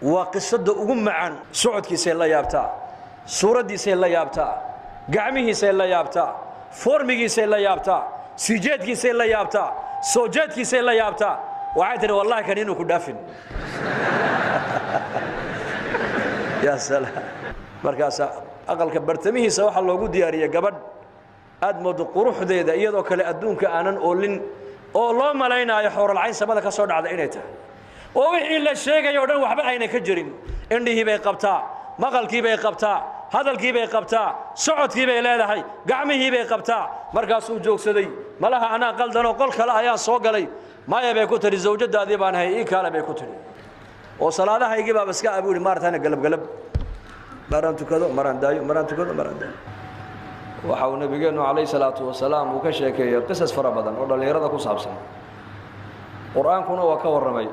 وقصده ugu macaan socodkiisa la yaabta suuradiisa la yaabta gacmihiisa la yaabta formigiisa la yaabta sijeedkiisa la yaabta soojeedkiisa la yaabta waxa tiri wallahi kan inuu ku dhaafin ya salaam markaas aqalka bartamihiisa waxa loogu diyaariyay gabadh aad moodo quruxdeeda iyadoo kale adduunka aanan oolin oo loo malaynayo xooral cayn samada ka soo dhacda inay tahay oo wixii la sheegay oo dhan waxba ayna ka jirin indhihii bay qabtaa maqalkii bay qabtaa hadalkii bay qabtaa socodkii bay leedahay gacmihii bay qabtaa markaas uu joogsaday malaha ana qaldan oo qol kale ayaan soo galay maaya bay ku tiri zawjadaadii baan hay ii kale bay ku tiri oo salaadahaygii baa iska abuuri maartana galab maran tukado maran daayo maran tukado maran daayo waxa uu nabigeenu kaleey salaatu wasalaam uu ka sheekeeyay qisas fara badan oo dhalinyarada ku saabsan quraankuna waa ka waramay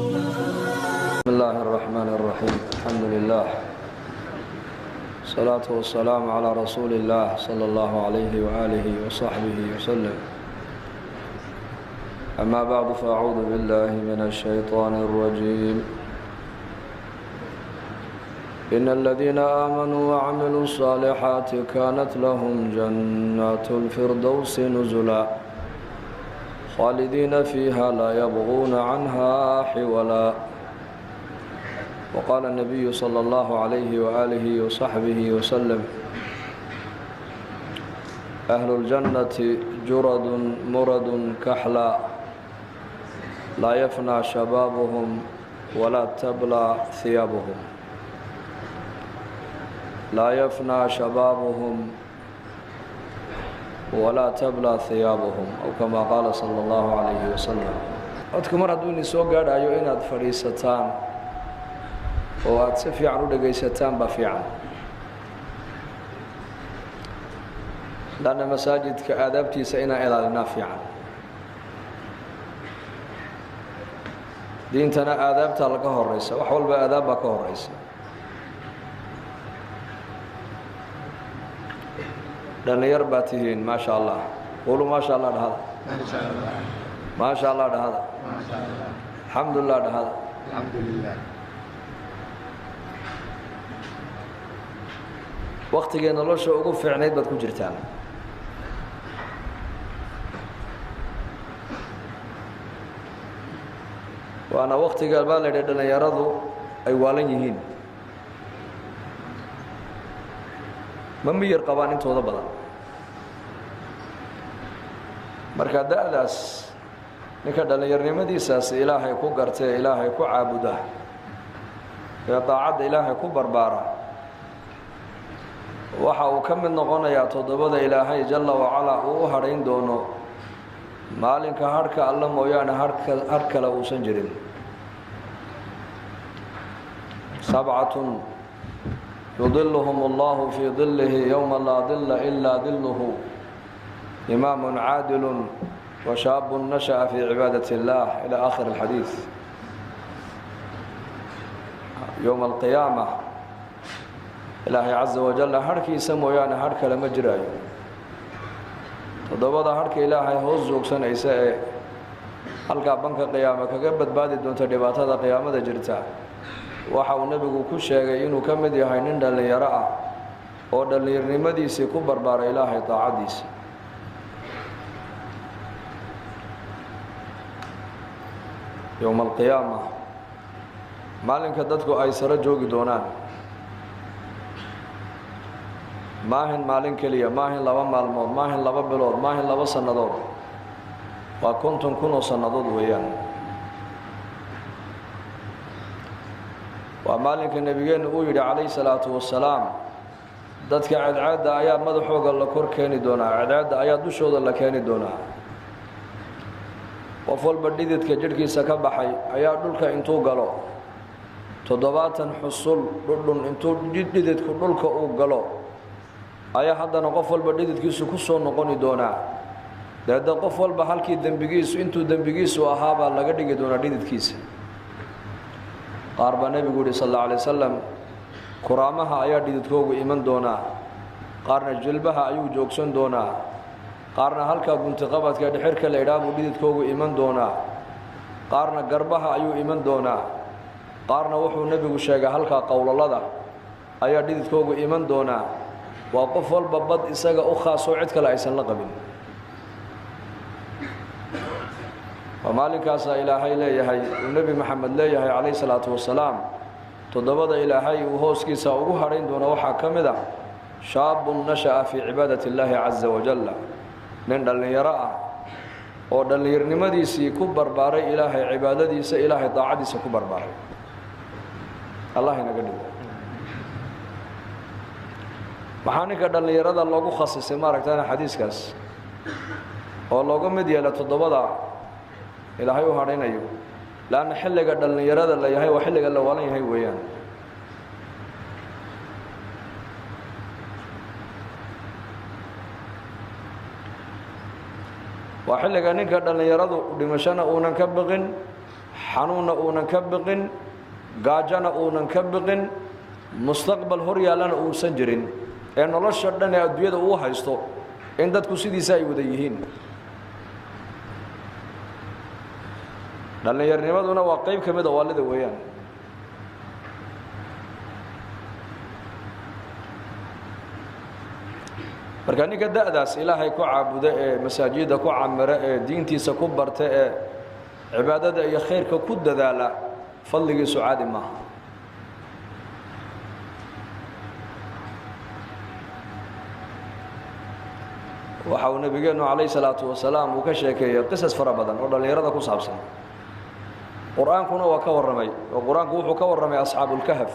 بسم الله الرحمن الرحيم الحمد لله الصلاة والسلام على رسول الله صلى الله عليه وآله وصحبه وسلم أما بعد فأعوذ بالله من الشيطان الرجيم إن الذين آمنوا وعملوا الصالحات كانت لهم جنات الفردوس نزلا خالدين فيها لا يبغون عنها حولا وقال النبي صلى الله عليه وآله وصحبه وسلم أهل الجنة جرد مرد كحلا لا يفنى شبابهم ولا تبلى ثيابهم لا يفنى شبابهم ولا تبلى ثيابهم أو كما قال صلى الله عليه وسلم أذكر مرة دوني سوغاد أيو إناد فريستان oo aad si fiican u dhageysataan ba fiican lana masaajidka aadaabtiisa ina ilaalina fiican diintana aadaabta laga horeysa wax walba aadaab ba ka horeysa dhalinyar baa tihiin ma sha Allah qulu ma sha Allah dhahada ma sha Allah dhahada alxamdulillah dhahada alxamdulillah waqtigeena nolosha ugu fiicneed baad ku jirtaan waana waqtiga baa la dhalinyaradu ay waalan yihiin ma miyir qabaan intooda badan marka da'daas ninka dhalinyarnimadiisaas ilaahay ku gartay ilaahay ku caabuda ee daacada ilaahay ku barbaara waxa uu ka mid noqonayaa toddobada ilaahay jalla wa ala uu harayn doono maalinka harka alla mooyaane har kale uusan jirin sab'atun yudilluhum Allahu fi dhillihi yawma la dhilla illa dhilluhu imamun 'adilun wa shabun nasha'a fi 'ibadati Allah ila akhir al-hadith yawm al-qiyamah ilaahay azza wa jalla harkiisa mooyaane har kale ma jiraayo toddobada harka ilaahay hoos joogsanaysa ee halka banka qiyaama kaga badbaadi doonta dhibaatada qiyaamada jirta waxa uu nabigu ku sheegay inuu ka mid yahay nin dhalinyaro ah oo dhalinyarnimadiisa ku barbaaray ilaahay taacadiisa yawm al-qiyamah maalinka dadku ay sara joogi doonaan maahin maalin kaliya maahin laba maalmood maahin laba bilood maahin laba sanadood waa 50 kun oo sanadood weeyaan waa maalinka nabigeenu uu yiri kaleey salaatu wasalaam dadka cadcaada ayaa madaxooga la kor keeni doonaa cadcaada ayaa dushooda la keeni doonaa qof walba dhididka jirkiisa ka baxay ayaa dhulka intuu galo 70 xusul dhudhun intuu dhididku dhulka uu galo ayaa haddana qof walba dhididkiisu ku soo noqoni doonaa daada qof walba halkii dembigiisu intuu dembigiisu ahaabaa laga dhigi doonaa dhididkiisa qaar baa nebigu yidhi sal alla alay wasalam kuraamaha ayaa dhididkoogu iman doonaa qaarna jilbaha ayuu joogsan doonaa qaarna halkaa guntiqabadka dhexirka la idhaa buu dhididkoogu iman doonaa qaarna garbaha ayuu iman doonaa qaarna wuxuu nebigu sheegay halkaa qowlalada ayaa dhididkoogu iman doonaa waa qof walba bad isaga u khaasoo cid kale aysan la qabin waa maalinkaasaa ilaahay leeyahay uu nebi maxamed leeyahay calayhi salaatu wasalaam toddobada ilaahay uu hooskiisa ugu hadhayn doono waxaa ka mid ah shaabun nasha'a fii cibaadati illaahi caza wajalla nin dhallinyaro ah oo dhallinyarnimadiisii ku barbaaray ilaahay cibaadadiisa ilaahay daacadiisa ku barbaaray allah inaga dhigo maxaa ninka dhallinyarada loogu khasisay maaragtaana xadiiskaas oo looga mid yeela toddobada ilaahay u hadhaynayo laanna xilliga dhallinyarada la yahay waa xilliga la waalan yahay weeyaan waa xilliga ninka dhallinyaradu dhimashana uunan ka biqin xanuunna uunan ka biqin gaajana uunan ka biqin mustaqbal hor yaallana uusan jirin ee nolosha dhan ee adduunyada uu haysto in dadku sidiisa ay wada yihiin dhallinyarnimaduna waa qayb ka mid a waalida weeyaan marka ninka da'daas ilaahay ku caabuda ee masaajidda ku camira ee diintiisa ku barta ee cibaadada iyo khayrka ku dadaala fadligiisu caadi maaha waxa uu nabigeenu calayhi salaatu wasalaam uu ka sheekeeyay qisas fara badan oo dhallinyarada ku saabsan qur-aankuna waa ka warramay oo qur-aanku wuxuu ka warramay asxaabulkahf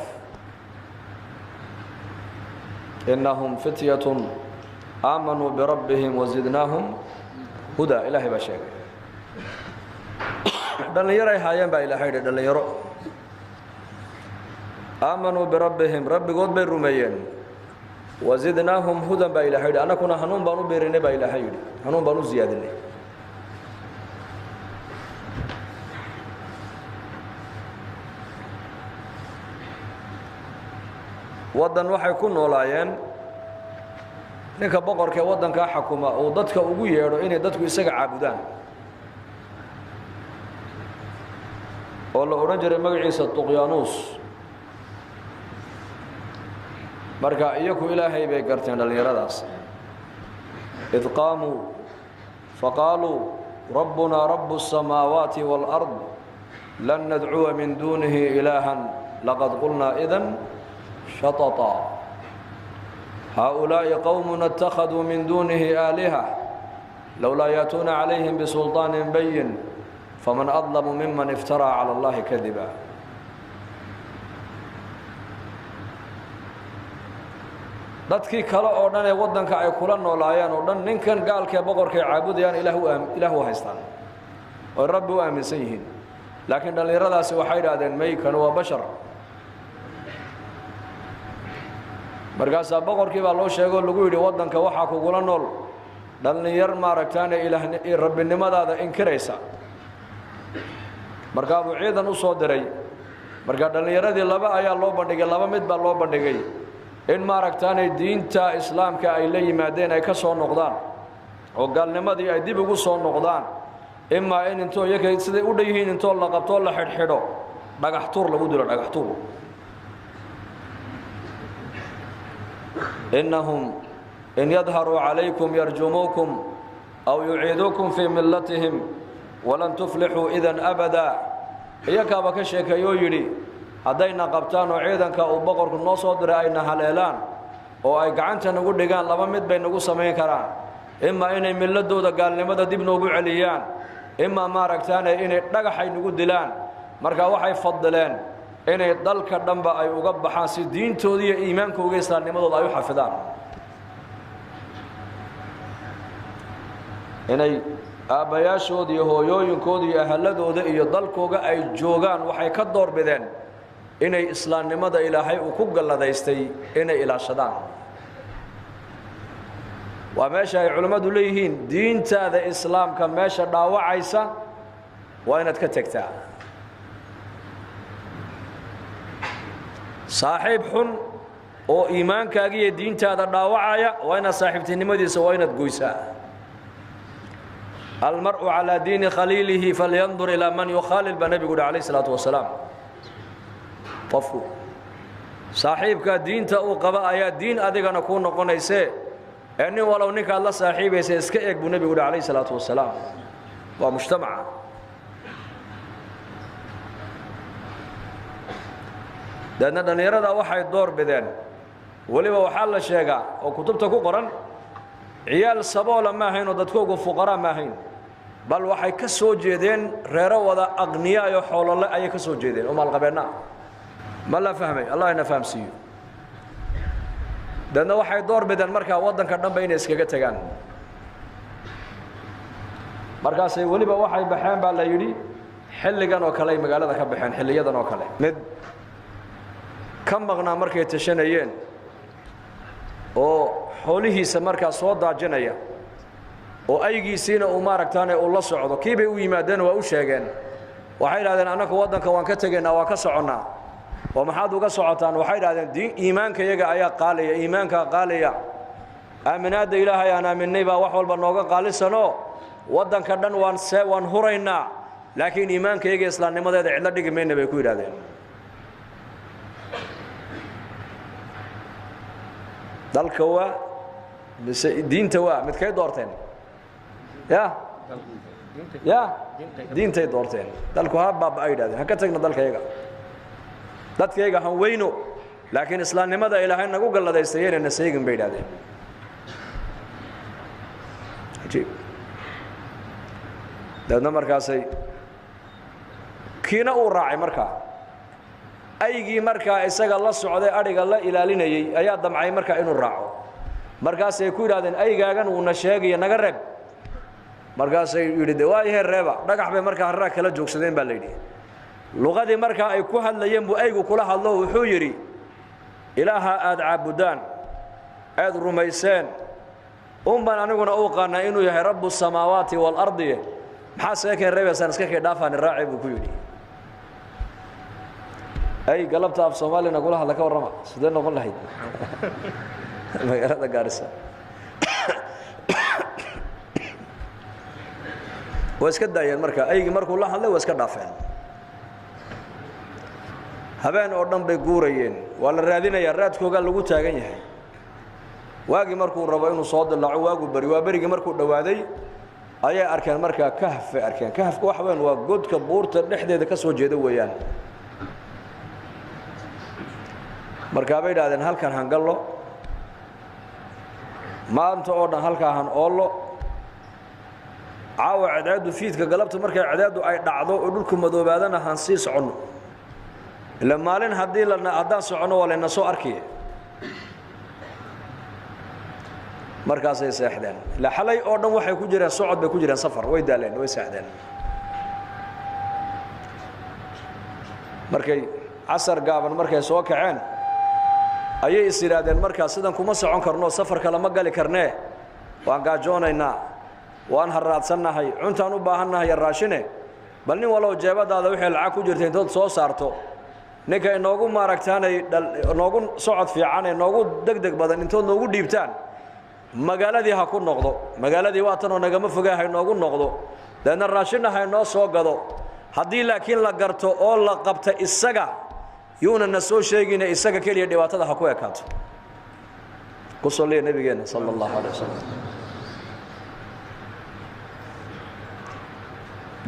innahum fityatun aamanuu birabbihim wazidnaahum hudaa ilaahay baa sheegay dhallinyaray haayeen baa ilaahay yidhi dhallinyaro aamanuu birabbihim rabbigood bay rumeeyeen wazidnaahum hudan baa ilaahay yidhi annakuna hanuun baan u beerinay baa ilaahay yidhi hanuun baan u ziyaadinay waddan waxay ku noolaayeen ninka boqorka ee waddankaa xakuma uu dadka ugu yeedho inay dadku isaga caabudaan oo la odhan jiray magaciisa tuqyaanuus marka iyaku ilaahay bay garteen dhallinyaradaas id qaamuu faqaaluu rabbunaa rabbu الsamaawaati wاlأrض lan nadcuwa min duunihi ilaahan laqad qulnaa idan shaططa هؤلاء قوم اتخذوا من دونه آلهة لولا يأتون عليهم بسلطان بين فمن أظلم ممن افترى على الله كذبا dadkii kale oo dhan ee waddanka ay kula noolaayeen oo dhan ninkan gaalka boqorka caabudayaan ilaahu haystaan oo rabbi u aaminsan yihiin laakiin dhallinyaradaasi waxay yidhaahdeen maykan waa bashar markaasaa boqorkii baa loo sheegoo lagu yidhi waddanka waxaa kugula nool dhallinyar maaragtaane rabbinimadaada inkiraysa markaa buu ciidan u soo diray marka dhallinyaradii laba ayaa loo bandhigay laba mid baa loo bandhigay in maaragtaane diinta islaamka ay la yimaadeen ay ka soo noqdaan oo gaalnimadii ay dib ugu soo noqdaan imaa in intoo iyaga siday u dhan yihiin intoo la qabtoo la xidhxidho dhagax tuur lagu dilo dhagax tuur إنهم إن يظهروا عليكم يرجموكم أو يعيدوكم في ملتهم ولن تفلحوا إذن أبدا إياك بك شيك يويري هدينا قبطان وعيدا كأبقر كنو صدر أين هليلان وأي قعنت نقول لقان لما مد بين نقول سمين كران إما إني ملدو دا قال لماذا ديب نقول عليان إما ما ركتان إني نقحي نقول دلان مركا وحي فضلان inay dalka dhanba ay uga baxaan si diintooda iyo iimaankooda islaamnimadooda ay u xafidaan inay aabbayaashooda iyo hooyooyinkooda iyo ahaladooda iyo dalkooga ay joogaan waxay ka doorbideen inay islaamnimada ilaahay uu ku galladaystay inay ilaashadaan وماشي علماء دوليهين دين تاذا إسلام كماشي دعوة عيسى وين تكتكتا صاحب حن أو إيمان كاجي دين تاذا دعوة عيا وين صاحب تنمدي سوين تجويسا المرء على دين خليله فلينظر إلى من يخالل بنبي قول عليه الصلاة والسلام طفو صاحبك دين تأو قبا يا دين أديك نكون نقنيسه أني ولو نك الله صاحبه سيسكيك بنبي قول عليه الصلاة والسلام ومجتمع لأن دنيرة ده واحد دور بدن ولي وحال الشيء وكتبتك قرن عيال الصبول ما هين ودتكوك فقراء ما هين بل waxay ka soo jeedeen reero wada aqniya iyo xoolo la ay ka soo jeedeen uma alqabeena ma la fahmay Allah ina fahamsiyo dadna waxay door bidaan marka wadanka dhanba inay iskaga tagaan markaas ay waliba waxay baxeen baa la yiri xilligan oo kale magaalada ka baxeen xilliyadan oo kale mid ka maqnaa markay tashanayeen oo xoolihiisa marka soo daajinaya oo aygiisina uu maaragtaan ee uu la socdo kiibay u yimaadeen waa u sheegeen waxay yiraahdeen anaka wadanka waan ka tageynaa waa ka soconaa oo maxaad uga socotaan waxay yiraahdeen iimaanka iyaga ayaa qaaliya iimaanka qaaliya aaminaada ilaahay aan aaminay baa wax walba nooga qaalisano wadanka dhan waan huraynaa laakiin iimaanka iyaga islaamnimadeeda cid la dhigi meena bay ku yiraahdeen dalka waa diinta waa mid kay doorteen يا دينتي دورتين دالكو هابا بايدادين هكا تagna dalkayaga dadkayaga han weyno laakiin islaamnimada ilaahay nagu galadaystayeen naseegan baydadeen ajeeb dadna markaasay kiina uu raacay markaa aygii markaa isaga la socday ariga la ilaalinayay ayaa damcay markaa inuu raaco markaasay ku yiraahdeen aygaagan uu na sheegay naga reeb markaasay yiri way heereba dhagax bay markaa harra kala joogsadeen baa leeyay luqadii markaa ay ku hadlayeen buu aygu kula hadlo wuxuu yiri ilaaha aad caabudaan aad rumayseen baan aniguna uu qaana inuu yahay rabbus samaawaati wal ardi maxaa seekay reebaysan iska ka dhaafaan raaci buu ku yiri ay galabta af Soomaalina kula hadla ka warrama sidee noqon lahayd magaalada Gaarisa واسكت دايان مركا أي مركو الله الله واسكت دافعين هبان أردن بجوريين ولا رادين يراد كوجا لقوا تاجين هاي واجي مركو ربعين وصاد الله واجو بريوا بريجي مركو دوادي أي أركان مركا كهف أركان كهف واحد وجود كبورت نحدة كسو جدو ويان مركا بيد هذا هل كان هنقله ما أنت أردن هل كان هنقله عاو عداد فيدك قلبت مركا عداد أي دعضو ودلكم مذوبادنا هنسيس عنو لما لين هدي لنا أداس عنو ولا نسو أركي مركز يساعدين لا حلي أردن وحي كجرا صعد بكجرا سفر ويدالين ويساعدين مركي عصر قابل مركي سوك عين أي استيرادين مركز سيدان كما سعون كرنو سفر كلام قال كرنيه وان قاجونينا وان هرادسنahay cuntaan u baahannahay raashine bal nin walaw jeebadaada wixii lacag ku jirtay intood soo saarto ninka inoogu maaragtaanay inoogu socod fiican inoogu degdeg badan intood noogu dhiibtaan magaaladii ha ku noqdo magaaladii waa tan oo nagama fogaahay noogu noqdo dadna raashinaha inoo soo gado haddii laakiin la garto oo la qabta isaga yuuna na soo sheegina isaga kaliya dhibaatada ha ku ekaato ku salliya nabigeena sallallahu alayhi wasallam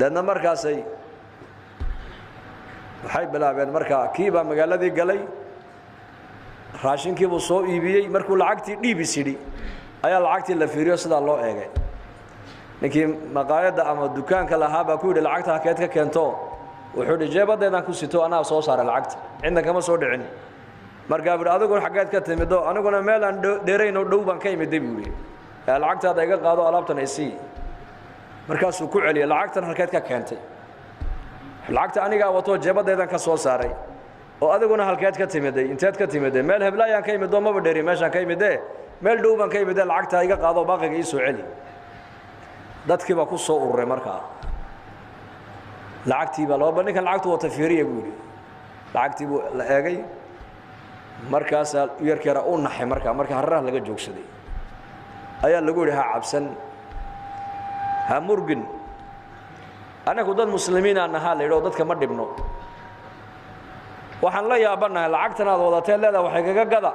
dadna markaasay waxay bilaabeen markaa kiiba magaaladii galay raashinkii buu soo iibiyay markuu lacagtii dhiibisidi ayaa lacagtii la fiiriyo sida loo eegay ninkii maqaayada ama dukaanka lahaa baa ku yiri lacagta hakeed ka keento wuxuu jeebadeedan ku sito anaa soo saaray lacagta inta kama soo dhicin markaa buu adigu xageed ka timido aniguna meel aan dheerayno dhow baan ka imid buu yiri lacagtaada iga qaado alaabtan ay sii markaasuu ku celiyay lacagtan halkeed ka keentay lacagta aniga wato jeebadeedan ka soo saaray oo adiguna halkeed ka timiday inteed ka timiday meel heblaayaan ka imid doomaba dheeri meeshaan ka imid meel dhow baan ka imid lacagta iga qaado baaqiga ii soo celi dadkii baa ku soo ururay markaa lacagtii baa loo ninkan lacagtu wata fiiriya buu yidhi lacagtii buu la eegay markaasaa yarkeera u naxay marka harraha laga joogsaday ayaa lagu yidhi ha cabsan ha murgin anagu dad muslimiin aan nahaa la yidhi oo dadka ma dhibno waxaan la yaabanahay lacagtan aad wadatee leedahay waxay kaga gada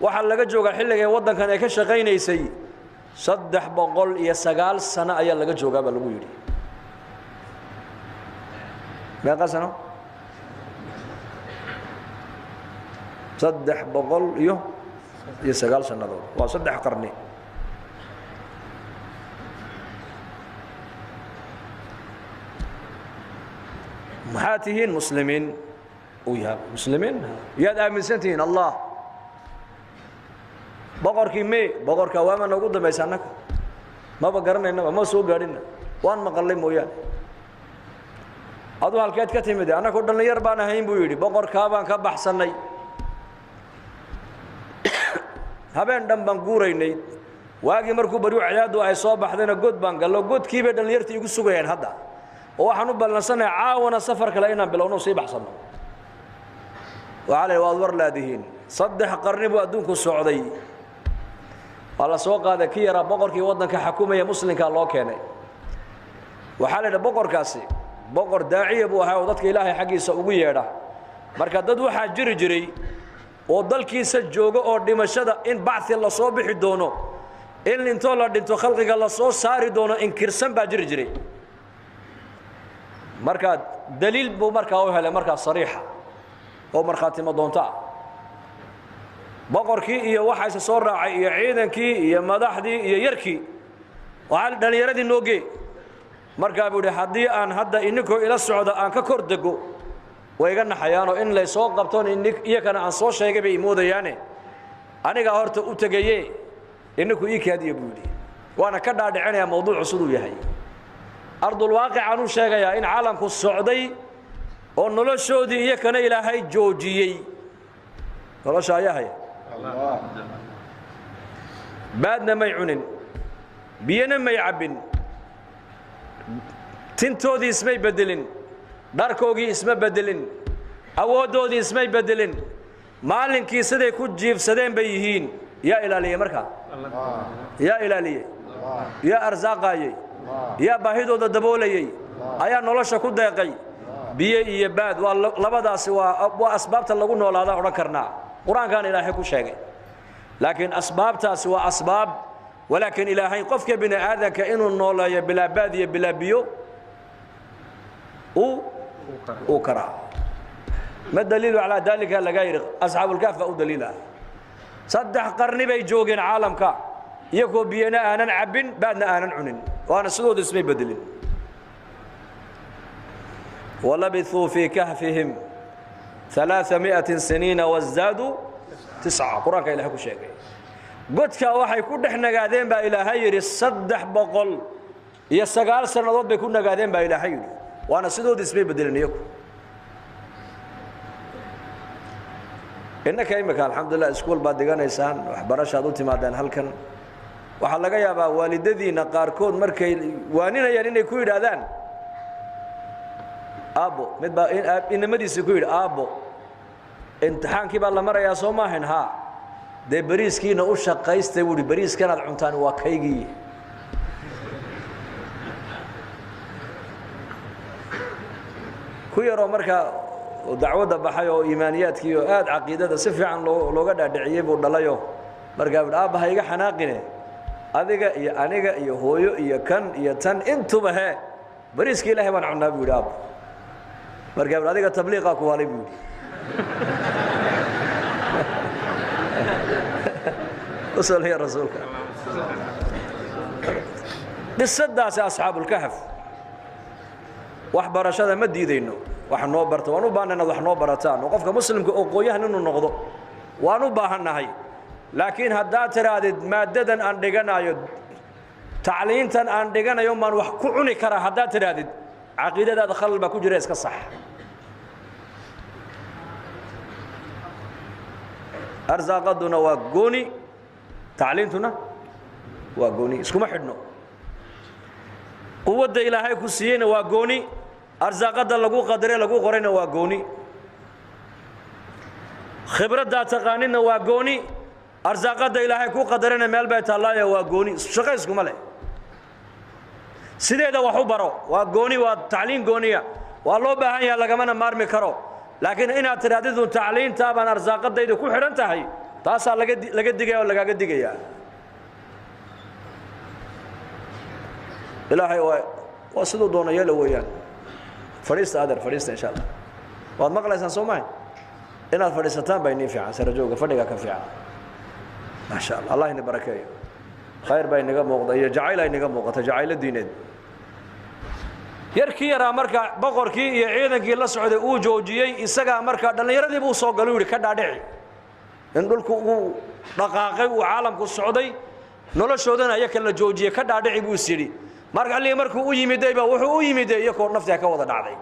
waxaa laga joogaa xilligay waddankan ay ka shaqaynaysay 309 sano ayaa laga joogaa baa lagu yidhi meeqa sano 309 sannadood waa 3 qarni maxaa tihiin muslimiin ويا مسلمين يا آمنسنتين الله بقرك مي بقرك وما نقول ده بيسانك ما بقرنا إنما ما سوق قارنا وان مقلم ويا هذا هالكات كتير ده أنا كنا يربانا هين بيودي بقر كابان كبح سناي هبين دم بنقوريني واجي مركو بريو عياد وعصابة حدنا جود بان قال له جود كيف بدنا يرتي يقول سوقين هذا وحنو بلنسنا عاونا سفر كلاينا بلونه صيب حصلنا وعلى الوادور لادهين صدح قرنبو أدونكو السعودي والله سوق هذا كيرا بقر كي ودنك حكومة مسلم كالله كاني وحالة بقر كاسي بقر داعية بوها وضدك إلهي حقي سوقية ده مركز دد واحد جري وضل كيس الجوجو أو دمشق إن بعث الله صوبح دونه إن انتولر دنتو خلقك الله صو ساري دونه إن كرسم بجري مركز دليل بو مركز أوها مركز صريحة oo marxaati ma doonta boqorkii iyo waxa ay soo raacay iyo ciidankii iyo madaxdii iyo yarkii waxa dhalinyaradii nooge markaa buu hadii aan hadda iniko ila socdo aan ka kor dego way iga naxayaan oo in la soo qabtoon iyakana aan soo sheegay bay moodayaane aniga horta u tagaye iniko ii kaadiyo buudi waana ka dhaadhicinaya mowduuc cusub yahay ardul waaqi aanu sheegaya in caalamku socday oo noloshoodii iyo kana ilaahay joojiyay nolosha ayahay Allah baadna may cunin biyana may cabin tintoodii ismay bedelin dharkoogii isma bedelin awoodoodii ismay bedelin maalinkii siday ku jiifsadeen bay yihiin yaa ilaaliye markaa yaa ilaaliye yaa arsaaqaayay yaa baahidooda daboolayay ayaa nolosha ku deeqay biye iyo baad waa labadaasi waa asbaabta lagu noolaada oran karnaa quraankan ilaahay ku sheegay laakiin asbaabtaasi waa asbaab walaakin ilaahay qofka bini aadanka inuu noolayo bila baad iyo bila biyo او كرا ما الدليل على ذلك لغير اصحاب الكهف او دليلها صدح قرني بي جوجين عالمك يكو بينا انا عبن بعدنا انا عنن وانا سدود اسمي بدلين ولبثوا في كهفهم 300 سنين وازدادوا 9 قرانك الى حكو شيغي godka waxay ku dhex nagaadeen baa ilaahay yiri 300 iyo 9 sanadood bay ku nagaadeen baa ilaahay yiri وانا سيدود اسمي بدلنيكو انك ايمك الحمد لله اسكول بعد دغانيسان waxbarashada u timaadaan halkan waxa laga yaabaa waalidadiina qaarkood markay waaninayaan inay ku yiraahdaan abo mid baa inamadiisa ku yiri abo imtixaankii baa la marayaa Soomaaliya ha de bariiskiina u shaqaystay wuri bariiskan aad cuntaan waa kaygii كيرو مركا دعوة بحيو إيمانيات كيو عقيدة سفيعا لوجا دعية بدلايو مركا أب هيجا حناقنة أذيك يا أنيك يا هويو يا كن يا تن أنتم به بريس كيله من عنا بيراب مركا أذيك تبليغ أقوالي بيودي وصل هي رسولك بالصدق أصحاب الكهف waxbarashada ma diidayno wax noo barto waan u baahnaa wax noo barataan oo qofka muslimka oo qooyahan inuu noqdo waan u baahanahay laakiin hadaa tiraadid maadadan aan dhiganayo tacliintan aan dhiganayo man wax ku cuni kara hadaa tiraadid aqeedadaada khalal ba ku jira iska sax arsaaqaduna waa gooni tacliintuna waa gooni iskuma xidhno quwadda ilaahay ku siiyeyna waa gooni arsaaqada lagu qadare lagu qorayna waa gooni khibradda taqaanina waa gooni arsaaqada ilaahay ku qadarena meel bay taallaayo waa gooni shaqo iskuma leh sideeda wax u baro waa gooni waa tacliin gooniya waa loo baahan yahay lagamana maarmi karo laakiin inaad tiraahdo tacliinta baan arsaaqadayda ku xidhan tahay taasaa laga digaya oo lagaaga digaya ilaahay waa sidoo doona yeelo weeyaan fariista adar fariista insha Allah waad maqlaysaan Soomaali inaad fadhiisataan bay niin fiican sarajooga fadhiga ka fiican ma sha Allah Allah ina barakeeyo khayr bay naga muuqda iyo jacayl ay naga muuqata jacayl diineed yarkii yaraa marka boqorkii iyo ciidankii la socday uu joojiyay isaga marka dhalinyaradii uu soo galay ka dhaadhici in dhulku uu dhaqaaqay uu caalamku socday noloshoodana ayaa kala joojiyay ka dhaadhici buu siri marka ali markuu u yimidayba wuxuu u yimiday iyagoo nafta ka wada dhacday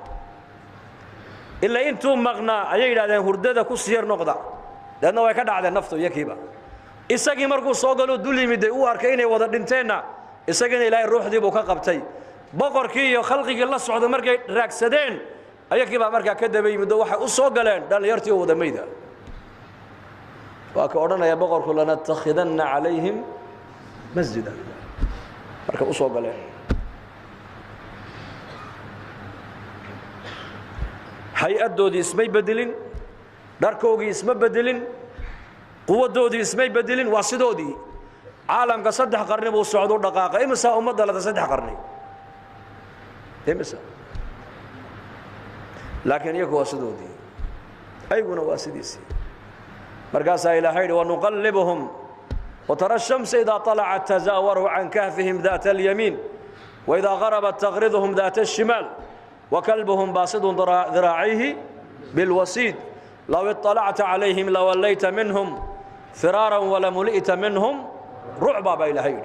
illa intuu maqnaa ayay yiraahdeen hurdada ku siyar noqda dadna way ka dhacday naftu yakiiba isagii markuu soo galo dul yimiday uu arkay inay wada dhinteena isagana ilaahay ruuxdii buu ka qabtay boqorkii iyo khalqigii la socdo markay raagsadeen ayakiiba markaa ka daba yimid waxay u soo galeen dhalinyartii wada meeyda waa ka oranaya boqorku lana takhidanna calayhim masjida marka u soo galeen hay-adoodii ismay bedelin dharkoogii isma bedelin quwadoodii ismay bedelin waa sidoodii caalamka 3 qarni buu socdo dhaqaaqa imisa ummadda la 3 qarni imisa laakiin iyagu waa sidoodii ayguna waa sidiisii markaasaa ilaahay wa nuqallibuhum وترى الشمس إذا طلعت تزاور عن كهفهم ذات اليمين وإذا غربت تغرضهم ذات الشمال وكلبهم باسط ذراعيه بالوسيد لو اطلعت عليهم لوليت منهم فرارا ولملئت منهم رعبا بإلهي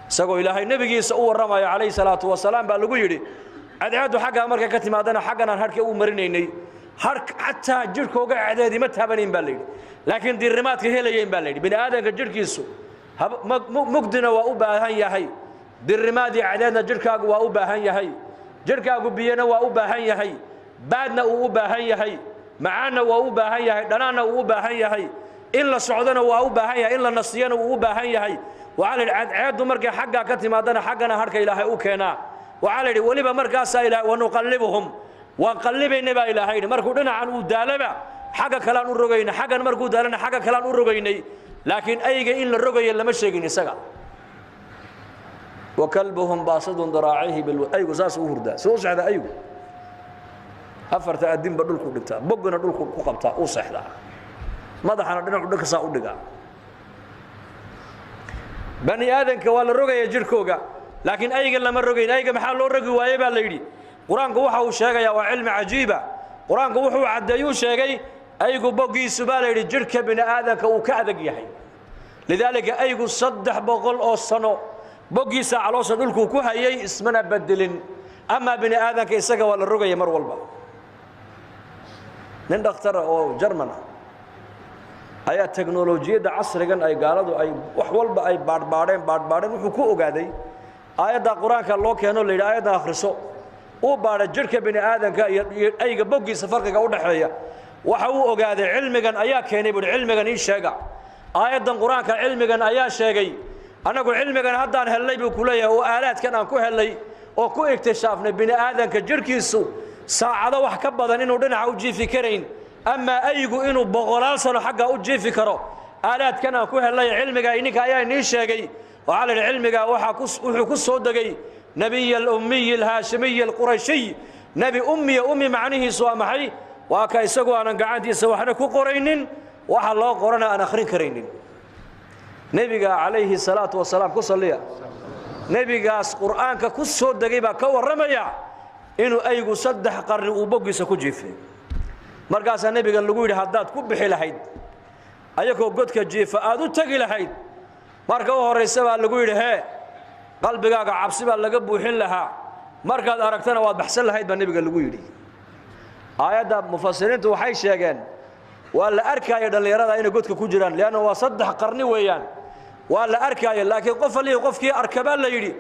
سقوا إلهي النبي سأو الرمى عليه الصلاة والسلام بلغو يري أدعادو حقا مركا كتمادنا حقنا هركي أو مرينيني هرك حتى جركو قاعدادي ما تهبنين بالليل لكن دي الرمات كهيلين بالليل بني آدم جركيسو مقدنا وأوباهن يهي دي الرماد عدادنا جركاغو وأوباهن يهي جركاغو بينا وأوباهن يهي بعدنا وأوباهن يهي معانا وأوباهن يهي دنانا وأوباهن يهي إلا سعودنا وأوباهن يهي إلا نصيانا وأوباهن يهي وعلى العاد مركا حقا كتمادنا حقنا هركا إلهي أوكينا وعلى ولبا مركا سايلا ونقلبهم وقلبنا با إلهي مركو دنا عن ودالبا حاجة كلام الرجينا حاجة مركو دالنا حاجة كلام الرجينا لكن أيجا إلا الرجي اللي مش يجيني سجع وكلبهم باسط ذراعيه أيجو زاس وهردا سوس هذا أيجو هفر تقدم بدل كودتا بقنا بدل كوكبتا أوصح ذا ماذا حنا دنا كودك ساودجا بني آدم كوال الرجي يجركوجا لكن أيجا لما الرجي أيجا محل الرجي ويبى الليدي قرآن قوحه وشاقي وعلم عجيبة قرآن قوحه عديو شاقي أيقو بقي سبالي لجرك بن آذك وكأذك يحي لذلك أيقو صدح بغل أو الصنو بقي ساعة صدولكو كوها يي اسمنا بدلين أما بن آذك إساقا ولا الرقى يمر والبا نند اختار أو جرمنا أي التكنولوجيا دا عصرقا أي قالوا أي وحوالبا أي باربارين وحكوه قادي آيات دا قرآن كالله كانوا اللي آيات دا أخرسو وبارد جرك بني آدم أي بوجي سفرك قاعد حيا وحو أجاد علمك أيا كيني بود علمك إيش شجع آيات القرآن كعلمك أيا شجعي أنا أقول علمك هذا هاللي بكلية وآلات كان أكو هاللي أكو اكتشافنا بني آدم كجرك يسو ساعة واحد كبدا إنه دنا عوجي فكرين أما أيجو إنه بغلال صار حاجة عوجي فكره آلات كان أكو هاللي علمك إنك أيا إيش شجعي وعلى العلمك وحكوس صدقي نبي الأمي الهاشمي القريشي نبي أمي معنيه سواء محي وكايسقوا أنا قاعد يسوى حنا كقرينين وحلا قرنا أنا آخرين كرينين نبي عليه الصلاة والسلام كصليا نبي قاس قرآن ككسر دقيبة كور رميا إنه أيجو صدح قرن وبقي سكوجيفه مرقاس النبي قال لقول هداد كوب حيل أيكو قد كجيف أدو تقيل حيد مرقوه الرسالة لقول هي قلبك عبسي بقى لقى بوحين لها مركز أركتنا واحد بحسن لها يبقى النبي قال لقولي آيات مفسرين توحي شيئا ولا أركا يدل يراد أين قدك كجران لأنه هو صدح قرني ويان waa la arkaya laakiin qof aliyo qofkii arkaba la yiri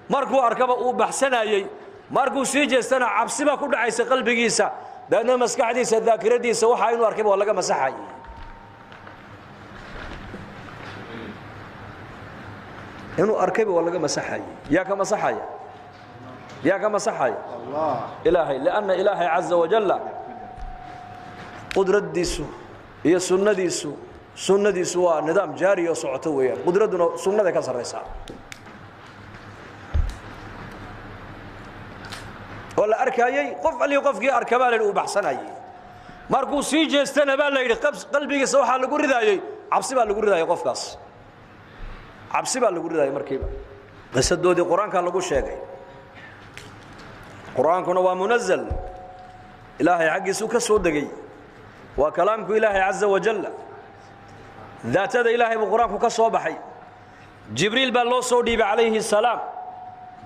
markuu arkaba uu baxsanayay markuu sii jeestana cabsi ba ku dhacaysa qalbigiisa dadna maskaxdiisa daakiradiisa waxa inuu arkaba laga masaxay inuu arkaba laga masaxay yaa ka masaxaya الله إلهي لأن إلهي عز وجل قدرة ديسو هي سنة ديسو نظام جاري وصعته ويا قدرتنا سنة كسر رسالة ولا أركايي قف اللي يقف جي أركبال وبحسناي ماركو سيجي استنبال لي قلبي سوحة لقول ذاي عبسي بال لقول ذاي قف قاس عبسي بال لقول ذاي مركبة بس الدودي القرآن كان لقول شيء قرآن كنا ومنزل إلهي حقي سوك سودقي وكلامك إلهي عز وجل ذات هذا إلهي بقرآنك كصوبحي جبريل بالله صودي عليه السلام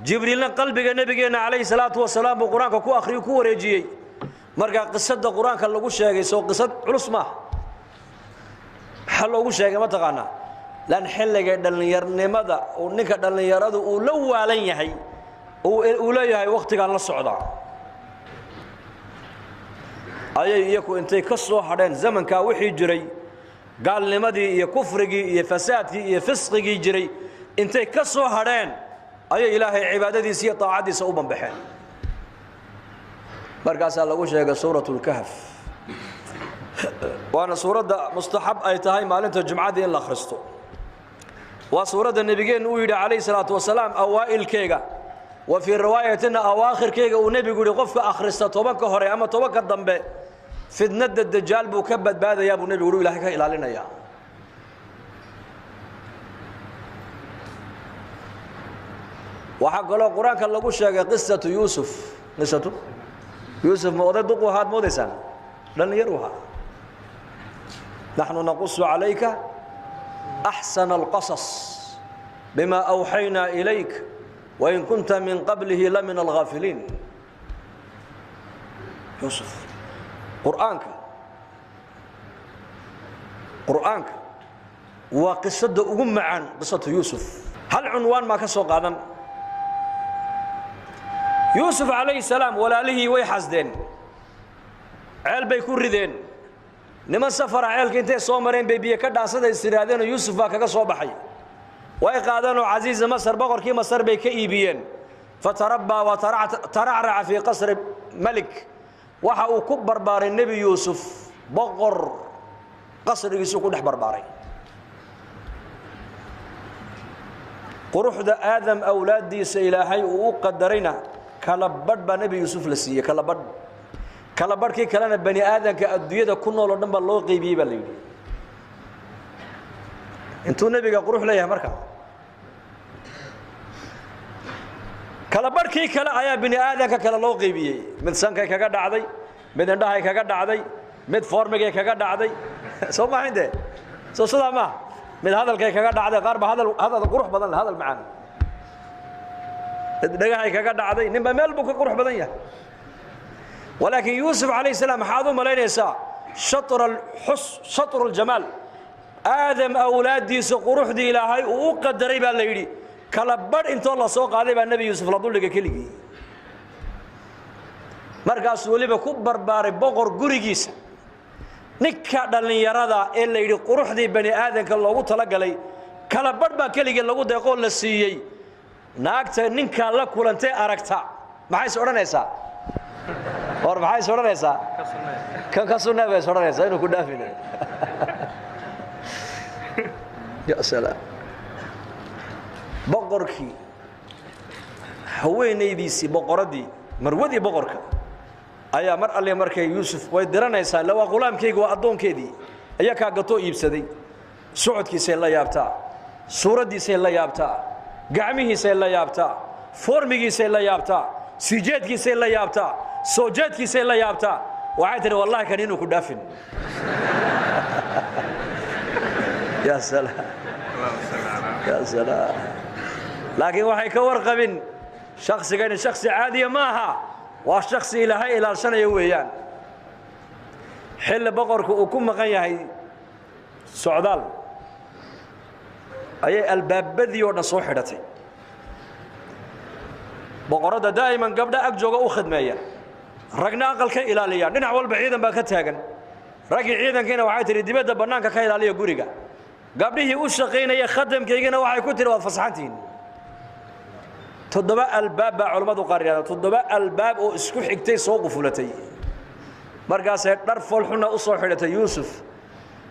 جبريل قلبك نبينا عليه الصلاة والسلام بقرآنك كو أخري كو رجيي مرقا قصة القرآن كان لقول شيء سو قصة علوس ما حل لقول شيء ما تقانا لأن حلق دلن يرنمدا ونك دلن يرادو ولو عليه هي ولايهاي وقتك aan la socdaa ayay iyaku intay ka soo hadheen zamanka wixii jiray gaalnimadii iyo kufrigii iyo fasaadkii iyo fisqigii jiray intay ka soo hadheen ayay ilaahay cibaadadiisa iyo taacadiisa u banbaxeen markaas lagu sheegay suuratul kahf waana suurada mustahab ay tahay maalinta jumcada in la akhristo waa suurada nabigeenu uu yiri kaleey salaatu wasalaam awaailkeega وفي روايتنا أواخر كيغا ونبي يقول قفك أخرستا توبك هوري أما توبك الضنبه في الند الدجال بوكبت بهذا يا أبو نبي يقولوا إلهك إلى لنا يا وحق الله القرآن كان لقول شيء قصة يوسف قصته يوسف موضع دقوا هاد مودسان لن يروها نحن نقص عليك أحسن القصص بما أوحينا إليك وإن كنت من قبله لمن الغافلين يوسف قرآنك وقصة أم عن قصة يوسف هل عنوان ما كسو قادم يوسف عليه السلام ولا له ويحسدين عيل بيكون ردين نمن سفر عيل كنتي صومرين بيبيا كداسد استرادين يوسف باكا صوبحي ويقادنوا عزيز مصر بقر كي مصر بكئيبين فتربى وترعرع في قصر ملك وحاو كبر بار النبي يوسف بقر قصر يوسف كله برباري قروح ده آدم أولاد دي سيلاحي وقدرنا كلبد بنبي يوسف لسيه كلبد كي كلنا بني آدم كأدوية ده كنا لنا بالله قيبي بالليل انتو نبي قروح ليه مركب كلا بركي كلا يا بني آدم كلا لو قيبيه من سنك كجا دعدي من عندها كجا دعدي من فورمك كجا دعدي سو ما عنده سو صدا ما من هذا الكي كجا دعدي قارب هذا القروح بدل هذا المعاني دقها كجا دعدي نبى ملبك قروح بدنيا ولكن يوسف عليه السلام حاضر ملاين يسا شطر الجمال آدم أولادي سقروح دي إلهي وقدري بالليلي كلبر انت الله سوق عليه النبي يوسف لا دولك كلغي markaas waliba ku barbaar boqor gurigiisa ninka dhalinyarada ee la yiri quruxdii bani aadanka loogu tala galay kala badba kaliga lagu deeqo la siiyay naagta ninka la kulantay aragta maxay soo oranaysaa maxay soo oranaysaa ka sunnah bay soo oranaysaa inuu ku dhaafino يا سلام بقركي haweenaydiisi boqoradii marwadii boqorka ayaa mar alle markay Yuusuf way diranaysaa lawa qulaamkaygu waa adoonkeedii ayaa ka gato iibsaday socodkiisa la yaabtaa suuradiisa la yaabtaa gacmihiisa la yaabtaa formigiisa la yaabtaa sijeedkiisa la yaabtaa soojeedkiisa la yaabtaa waxay tiri wallahi kan inuu ku dhaafin يا سلام يا سلام لكن waxay ka warqabin shakhsigan shakhsi caadi maaha waa shakhsi ilaahay ilaalsanayo weeyaan xil boqorku uu ku maqan yahay socdaal ayay albaabadii oo dhan soo xidhatay boqorada daa'iman gabdha ag jooga u khidmeeya ragna aqalka ilaaliya dhinac walba ciidan baa ka taagan ragii ciidankiina waxay tiri dibadda bannaanka ka ilaaliya guriga gabdhihii u shaqaynaya khadamkaygina waxay ku tiri waad fasaxantiin toddoba albaab baa culimmadu qaar yidhahdaa toddoba albaab oo isku xigtay soo qufulatay markaasay dhar foolxuna u soo xidhatay yuusuf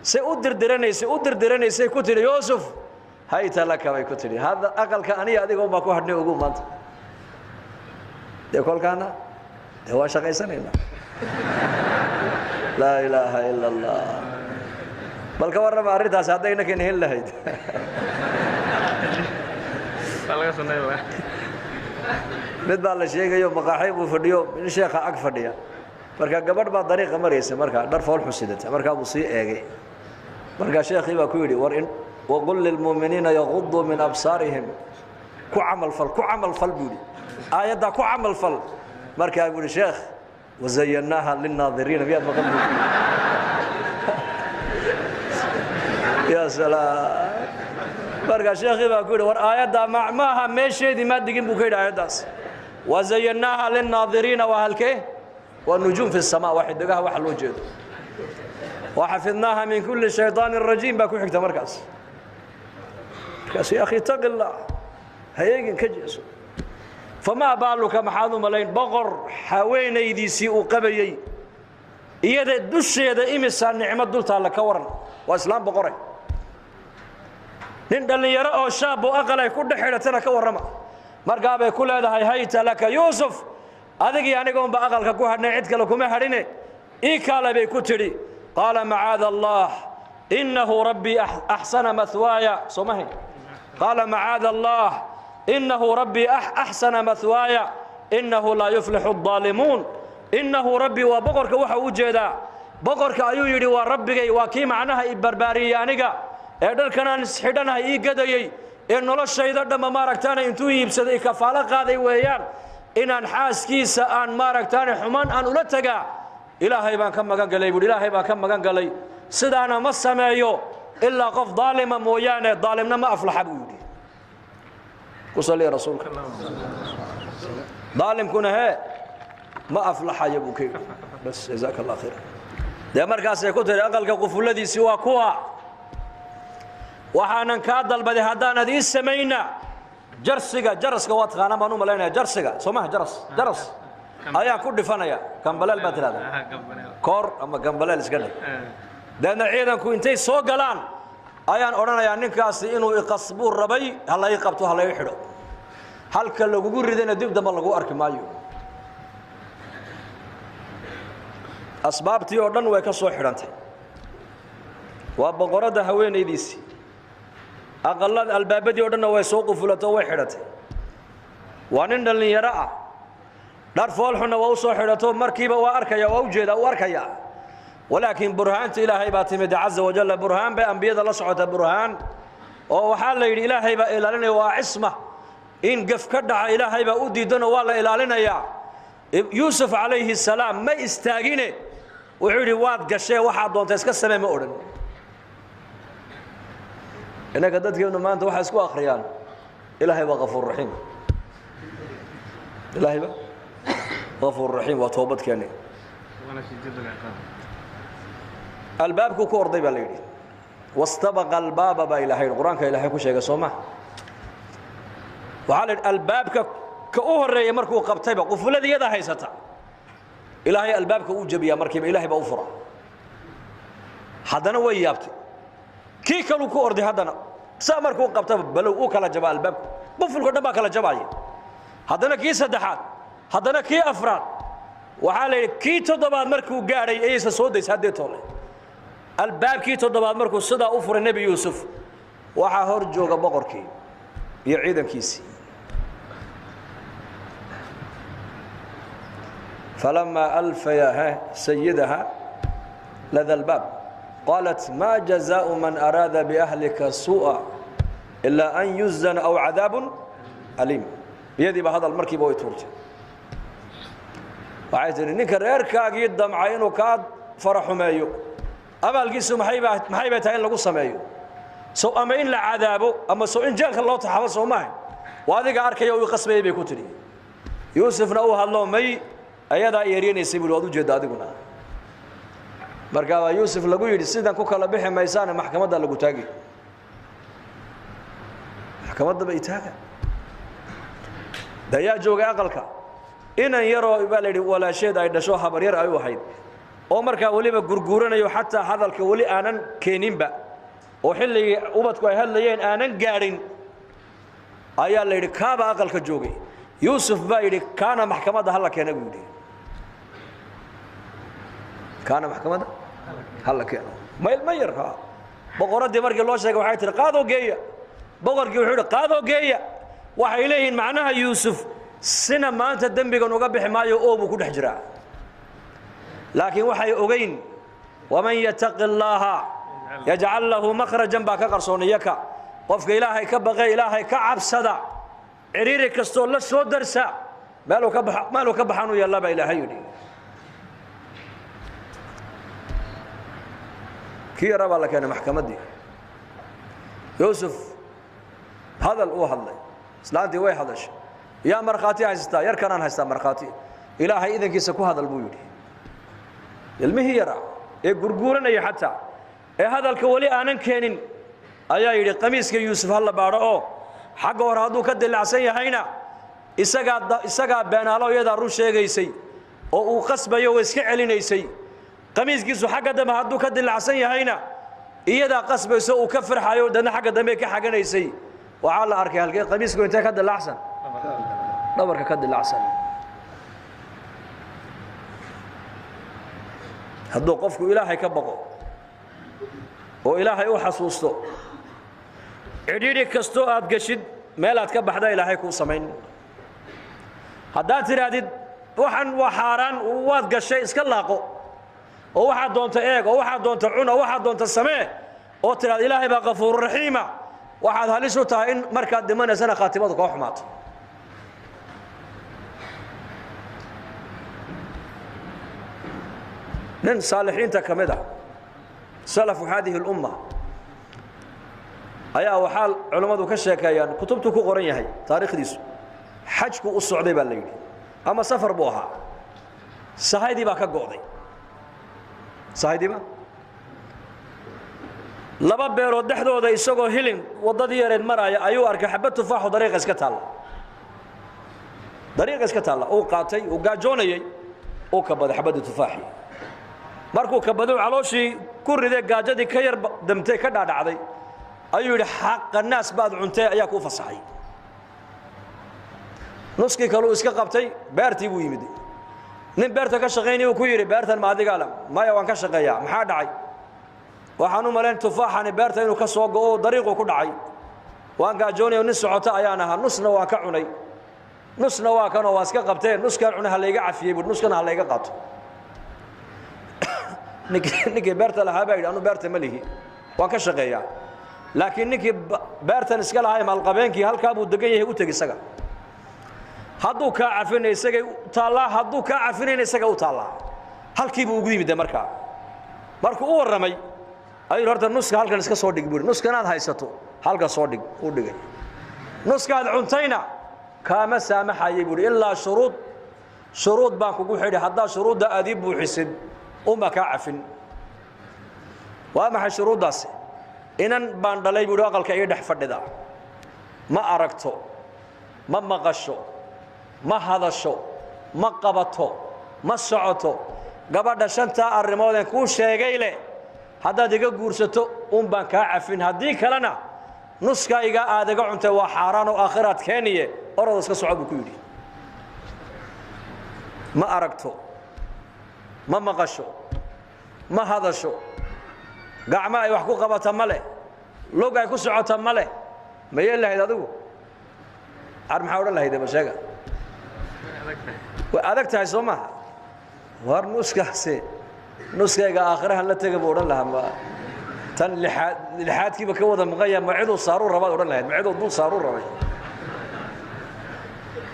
say u dirdiranaysay ku tidhi yuusuf hayta laka bay ku tidhi hadda aqalka aniga adigoon baa ku hadhnay ugu maanta dee kolkaana dee waa shaqaysanaynaa laa ilaaha ila allah bal ka warrama arrintaasi haddayna kan heli lahayd mid baa la sheegayo maqaaxay buu fadhiyo in sheekha ag fadhiya marka gabadh baa dariiqa maraysa marka dhar fool xusidata marka buu sii eegay marka sheekhii baa ku yidhi war in waqul lilmu'miniina yaghuddu min absaarihim ku camal fal buu yidhi aayaddaa ku camal fal markaa buu yidhi sheekh wazayannaaha linnaadiriina miyaad maqan buu yaa salaam marka sheekhii baa ku yidhi war aayaddaa maaha meesheedii maa digin buu ka yidhi aayaddaas wazayannaaha linnaadiriina waa halkee والنجوم في السماء واحد دقاها واحد الوجود وحفظناها من كل شيطان رجيم باكو حكته مركز يا أخي اتق الله هيجن كجس فما بالك محاذو ملاين بغر حوين يدي سيء قبيي يدا دش يدا إمسان نعمة دلت على كورن وإسلام بغره نندل يرى شاب وأقل يكون حيلتنا كورما مرقابة كل هذا هيت لك يوسف أدق يعني قوم بأقل كوهرنا عدك لكم هرينه إيكال بيكتري قال معاذ الله إنه ربي أحسن مثواي سمعي قال معاذ الله إنه ربي أحسن مثواي إنه لا يفلح الظالمون إنه ربي وبقرك وحا وجدا بقرك أيو يري وربك وكي معناها إبرباريانيقا إدل كان نسحدنها إيقادي إنه لا الشيطة دم ماركتانا إنتو يبسدي كفالة قاضي ويان inaan xaaskiisa aan maaragtaan xumaan aan ula tagaa ilaahay baan ka magan galay buu ilaahay baa ka magan galay sidaana ma sameeyo illa qof daalima mooyaane daalimna ma aflaxa buu yiri ku salli rasuulka daalimkuna ma aflaxa yabu kay bas jazakallahu khair de markaas ay ku tiri aqalka qufuladiisi waa kuwa waxaanan ka dalbaday hadaan adii sameeyna جرسك واتقانا ما نوم لنا جرسك سماه جرس أيا كل دفنايا كمبلال باتلادا كور أما كمبلال إسكندر لأن عيدا كوينتي سوقلان أيا أورانا يعني كاسي إنه يقصبوا الربي هلا يقبطوا هلا يحلو هل كلو جور ردنا دب دم الله جو أرك مايو أسباب تيوردن ويكسو حرانتي وابغرد هوين يديسي أقلاد الباب دي ودنا ويسوق فلتو وحدته وانن اللي يرى دار فولحنا ووسو حدته مركبه واركيا ووجد واركيا ولكن برهانت إلهي باتمد عز وجل برهان بأنبياء الله سبحانه برهان وحال إلهي با إلالنا وعصمه إن قف كدع إلهي با أودي دنا والله إلالنا يا يوسف عليه السلام ما استاغينه وحوري واد قشي واحد دونت اسك سمي ما أورن إنك dadkeenu maanta waxa isku akhriyaan Ilaahay waa Ghafuur Rahiim Ilaahay waa Ghafuur Rahiim wa toobad keenay wana shidada ciqaab albaabku ku orday baa leeyahay wastabaqa albaaba ba Ilaahay quraanka Ilaahay ku sheegay Soomaa waxa albaabka ka u horeeyay markuu qabtayba qufuladiyada haysata Ilaahay albaabka uu jabiya markiiba Ilaahay ba u fura hadana way yaabtay كي كانوا كوردي هذانا سامر كون قبته بلو أو كلا جبال الباب بفل كنا ما كلا جباية هذانا كي سدحات هذانا كي أفراد وحالي كي تضبط مركو جاري إيش صود يسدي طول الباب كي تضبط مركو صدا أفر النبي يوسف وحهر جوجا بقر كي يعيد كيسي فلما ألفيها سيدها لدى الباب قالت ما جزاء من أراد بأهلك سوءا إلا أن يزن أو عذاب أليم بيدي بهذا المركب ويتورج وعايزني نكر إركاق يدم عينه كاد فرح مايو أما القسم محيبة هين لقصة مايو سو أما إن لعذابه أما سو إن جالك الله تحفظ سو معه وهذا أركي أو يقسم يبي كتري يوسف نوه الله مي أيدا يرين يسيب الوضوء جداد قلنا مركب يوسف لقول يرسيدنا كوكلا بحي ما يسان محكمة ده لقول تاجي محكمة ده بيتاجي ده يا جوجا أقلك إن يرى يبالي ولا شيء ده يدشوا خبر يرى أي واحد أو مركب ولي بجرجورنا يو حتى هذا الكولي أنا كينين بقى وحلي أوبت كوي هالليين أنا قارين أيال اللي كاب أقلك جوجي يوسف بايدي كان محكمة ده هلا كان يقولي كان محكمة ده هلا كان ما يرها بقرة دي مركب الله شيء وحيد قاضوا جيا بقرة جوحيد قاضوا جيا وحيلين معناها يوسف سنة ما أنت الدم بيجون وقبل حماية أوب كل حجرة لكن وحي أوجين ومن يتق الله يجعل له مخرجا باك قرصونيك قفك إلهي كبغي إلهي كعب صدع عريري كستول لا سو درسا مالو كبحانو يلا با إلهي يدي كي ربا لك أنا محكمة دي يوسف هذا الأوه الله سلانتي وي هذا الشيء يا مرخاتي هايستا يركن أنا هايستا مرخاتي إلهي إذن كيسكو هذا البيودي المهيرة يقرقورنا يا حتى هذا الكولي أنا كينين أيا يدي قميص يوسف هلا بارو حق ورادو كدلعسن يهayna isaga beenaalo iyada ru sheegaysay oo uu qasbayo oo iska celinaysay qamiiskiisu xagga dambe haduu ka dilacsan yahayna iyada qasbayso uu ka farxayo dana xagga dambe ka xaganaysay waxa la arkay halkee qamiisku inta ka dilacsan dhabarka ka dilacsan haduu qofku ilaahay ka baqo oo ilaahay u xasuusto عديدي كستو آد قشد ميلاد كبحدا إلهي كو سمين هدات ترادد وحن وحاران واد قشي اسكاللاقو وواحد دونتا ايق وواحد دونتا عنا وواحد دونتا السماء وتراد إلهي بغفور رحيمة واحد هاليسو تاين مركات دمانا سنة خاتماتك وحمات نن صالحين تكمدا سلف هذه الأمة ayaa waxaa culimadu ka sheekayaan kutubtu ku qoran yahay taariikhdiisu xajku u socday baa la yiri ama safar buu ahaa sahaydii baa ka go'day sahaydii laba beerood dhexdooda isagoo hilin wadadii yareed maraya ayuu arkay xabad tufaax oo dariiq iska taala oo qaatay oo gaajoonayay oo ka baday xabad tufaaxi markuu ka badu calooshii ku riday gaajadii ka yar damtay ka dhaadhacday ayuu yiri xaq الناس baad cuntay ayaa ku fasaxay nuski kale iska qabtay beertii buu yimid nin beerta ka shaqeynay uu ku yiri beertan ma adiga la maya waan ka shaqeeyaa maxaa dhacay waxaan u maleyn tufaaxani beerta inuu ka soo go'o dariiqo ku dhacay waan gaajoonay nin socota ayaan ahaa nusna waa ka cunay nusna waa kan oo iska qabtay nuska cunaha la iga cafiyay buu nuskana la iga qaato nigi beerta la habayay anu beerta ma lihi waan ka shaqeeyaa لكن نكى بارتن إسكال هاي مال قبينكي هالكابو دقيه وتجي سجا هادو كعفني سجا طالع هادو كعفني سجا وطالع هالكيبو وجودي بده مركو أول رمي أي رحت النص هالك نسكا صادق بور نص كان هذا هيساتو هالك صادق ودقي نص كان عنتينا كما سامح يقول إلا شروط بانكو جوحدي حدا شروط ده أديب وحسد وما كعفن وما هالشروط داس إنن باندلاي بودو أقل كأي دح فرددا ما أركتو ما مغشو ما هذاشو ما قبطو ما سعتو قبل دشنتا الرماد كل شيء جيله هذا دقة جورستو بان كعفن هديك لنا نص كايجا هذا عنت وحاران وآخرات كانية أراد صعب كودي ما أركتو ما مغشو ما هذاشو قعما يحكو قبطة مله لوجا يكون سعة مله ما يلا هذا دو أرم حول الله هذا بشجع وأذكر تهزمه ورنوسكا سي نوسكا آخرها لا تجبور لها ما تن لحد كي بكوض مغير معدو صاروا رباط ولا لا معدو دول صاروا رباط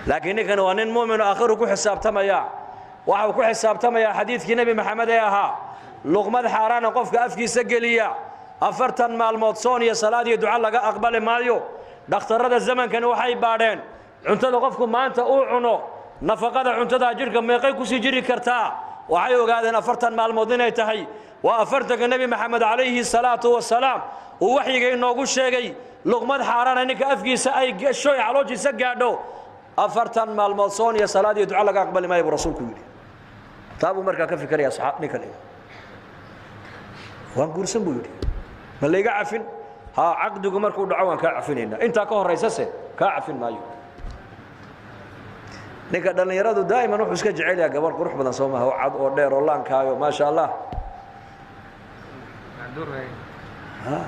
لكن كانوا أنين مؤمن آخره كل حساب تمايا وحو كل حساب تمايا حديث كي نبي محمد ياها لقمة حاران قف كأفكي سجلية afartan maalmood soon iyo salaad iyo duca laga aqbali maayo dhakhtarada zamankani waxay baadheen cuntada qofku maanta uu cuno nafaqada cuntada jirka meeqay ku sii jiri kartaa waxay ogaadeen afartan maalmood inay tahay waa afartanka nabi maxamed calayhi salaatu wasalaam uu waxyiga inoogu sheegay luqmad xaaraana ninka afkiisa ay gasho calooshiisa gaadho afartan maalmood soon iyo salaad iyo duca laga aqbali maayo buu rasuulku yidhi taabuu markaa ka fikiraya saxaab ninkan waan guursan buu yidhi ma layga cafin ها عقدك مركو دعوان كعفنينا انت كهريسسه كعفن مايو ninka dhalinyaradu daaima wuxuu iska jecel yahay gabar qurux badan Soomaha oo cad oo dheer oo laankaayo ma sha Allah ha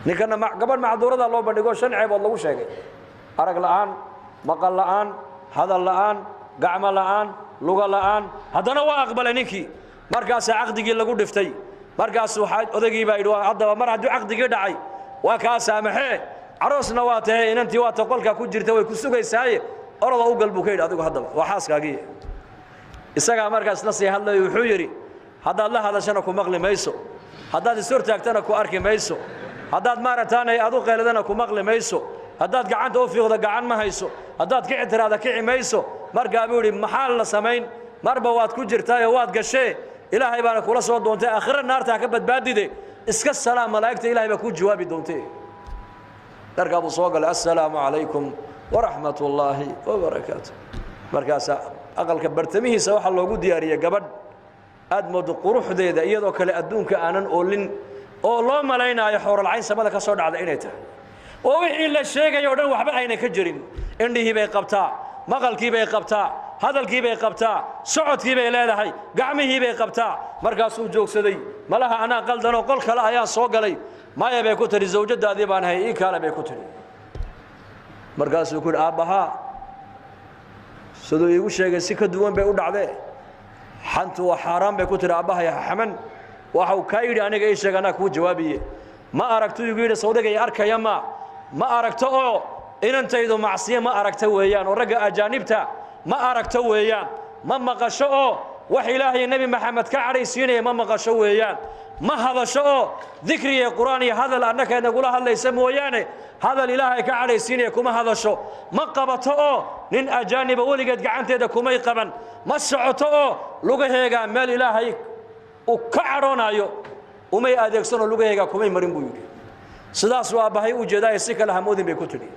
ninkana gabar macduurada loo bandhigo shan ceebood lagu sheegay arag la'aan maqal la'aan hadal la'aan gacmo la'aan luga la'aan hadana waa aqbalay ninkii markaas aqdigii lagu dhiftay markaas waxa odagii baa yidhi hadaba mar haddii aqdigii dhacay waa ka saamaxay aroosna waa tahay inantii waa taqolka ku jirta way ku sugaysaa orada u galbu ka yidhi adigu hadaba waa xaaskaagii isaga markaas la sii hadlay wuxuu yiri hadaad la hadashana ku maqli mayso hadaad is hortaagtana ku arki mayso hadaad maarataanay adu qeeladana ku maqli mayso hadaad gacanta u fiiqdo gacan ma hayso hadaad ka ictiraada kici mayso markaa buu yiri maxaa la sameyn marba waad ku jirtaa waad gashay ilaahay baana kula soo doontay aakhira naarta ka badbaadide iska salaam malaa'ikta ilaahay ba ku jawaabi doontay darka abu soo galay assalaamu alaykum ورحمة الله وبركاته مركز أقل كبرتميه سواء الله جود ياري جبر أدمد قروح ده إياه وكل أدون كأنن أولين الله ملاينا يحور العين سبلا كسر على عينته وإحنا إلا الشيء يودن وحب عينك الجرين إني هي بيقبتا مقال كي بيقبتا هذا الكي بيقبتا سعود كي بيلاده هاي قعمي هي بيقبتا مركز وجوك سدي ملها أنا قلدنا وقل خلا يا صوق لي ما يبي كتر الزوجة هذه بان هي كلا بيكتر markaas uu ku aabaha sidoo igu sheegay si ka duwan bay u dhacday xantu waa xaraam bay ku tiri aabaha ya xaman waxa uu ka yiri aniga ii sheegana ku jawaabiye ma aragto igu yiri sawdagay arkaya ma aragto oo inantaydu macsiye ma aragto weeyaan oo raga ajaanibta ma aragto weeyaan ma maqasho oo wax ilaahay nabi maxamed ka careysiinay ma maqasho weeyaan ما هذا شو ذكري القرآن هذا لأنك نقول هذا ليس مويانه هذا الإله كعلي سيني كما هذا شو ما قبته نين أجانب ولقد قعنت هذا كما يقبن ما سعته لقى هيجا مال إلهي وكعرونا يو وما يأذكسون لقى هيجا كما يمرين بيجي صداس وأبهي وجدا يسك لها مودي بكتري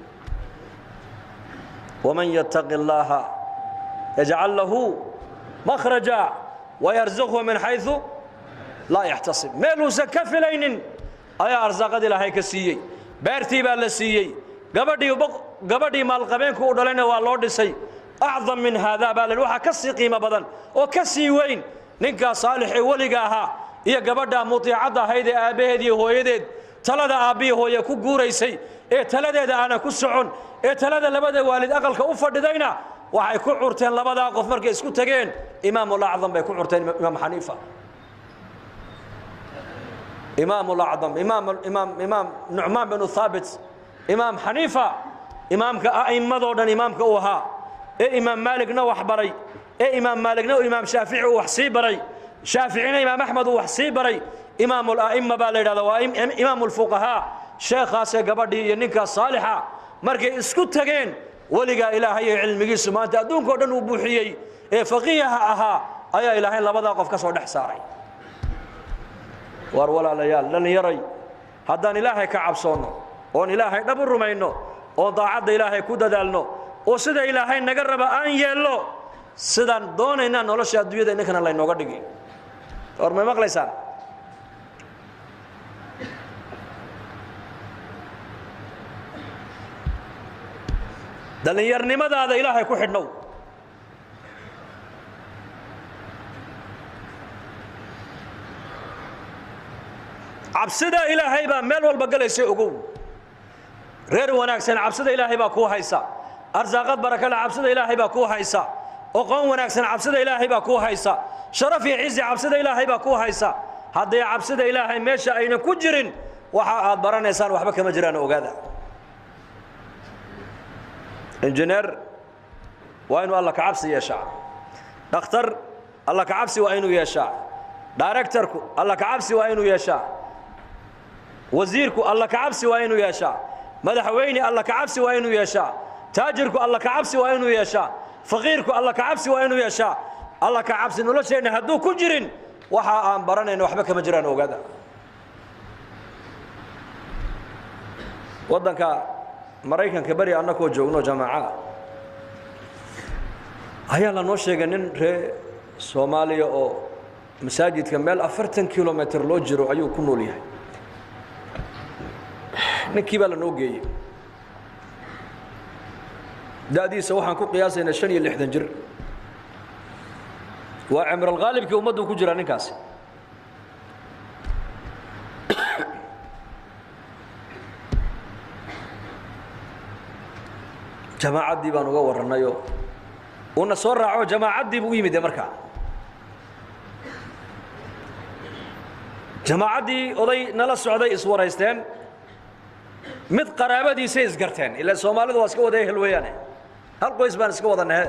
ومن يتق الله يجعل له مخرجا ويرزقه من حيث لا يحتصب ميلو سكفلين اي ارزاق دي لهي كسيي بيرتي با لسيي غبدي مال قبين كو دلنا وا لو دسي اعظم من هذا بال وحا كسي قيمه بدن او كسي وين نينكا صالح وليغاها iyo gabadha mutiicada hayde aabaheedii hooyadeed talada aabii hooye ku guureysay ee taladeeda ana ku socon ee talada labada waalid aqalka u fadhidayna waxay ku curteen labada qof markay isku tageen imaamul a'zam bay ku curteen imaam xaniifa إمام الأعظم إمام نعمان بن ثابت إمام حنيفة إمام كأئمة دوران إمام كأوها إمام مالك نوح بري إمام مالك نو إمام شافعي وحسي بري شافعينا إمام أحمد وحسي بري إمام الأئمة بالي إمام الفقهاء شيخ خاصة قبردي ينكا صالحة مركي اسكت تجين ولقى إلهي علمي سمان تأدون كودن وبوحيي فقيها أها أيا إلهي لبدا قف كسر دحساري war walaalayaal lan yaray haddaan ilaahay ka cabsoono oon ilaahay dhab u rumayno oo daacadda ilaahay ku dadaalno oo sida ilaahay naga raba aan yeelno sidaan doonayna nolosha adduunyada innakana la inooga dhigi war ma maqlaysaan dhalinyarnimadaada ilaahay ku xidhnow عبسدا إلهي با ميل والبقليسي أقول غير وناكسن عبسدا إلهي با كو هيسا أرزاقات بركة عبسدا إلهي با كو هيسا وقوم وناكسن عبسدا إلهي با كو هيسا شرفي عزي عبسدا إلهي با كو هيسا هذا عبسدا إلهي ميشا أين كجرين وحا بران إنسان وحبك مجران وقادا انجنير وينو الله كعبسي يشاء دكتور الله كعبسي وينو يشاء دايركتوركو الله كعبسي وينو يشاء wasiirku alla ka cabsi waa inuu yeeshaa madaxweyne alla ka cabsi waa inuu yeeshaa taajirku alla ka cabsi waa inuu yeeshaa faqiirku alla ka cabsi waa inuu yeeshaa alla ka cabsi nolosheenna hadduu ku jirin waxa aan baranayno waxba kama jiraan ogaada waddanka maraykanka bari annakoo joogno jamaaca ayaa la noo sheegay nin reer Soomaaliya oo masaajidka meel 40 kilomitir loo jiro ayuu ku nool yahay ninkii baa la noo geeyay daadiisa waxaan ku qiyaasaynaa 65 jir waa Umar al-Ghalibki ummaddu ku jira ninkaasi jamaacadii baan uga waranayo una soo raaco jamaacadii buu yimid markaa jamaacadii oday nala socday iswaraysteen mid qaraabadiisa isgarteen ila Soomaalidu waa iska wada ehel weeyaan hal qoys baan iska wadanahay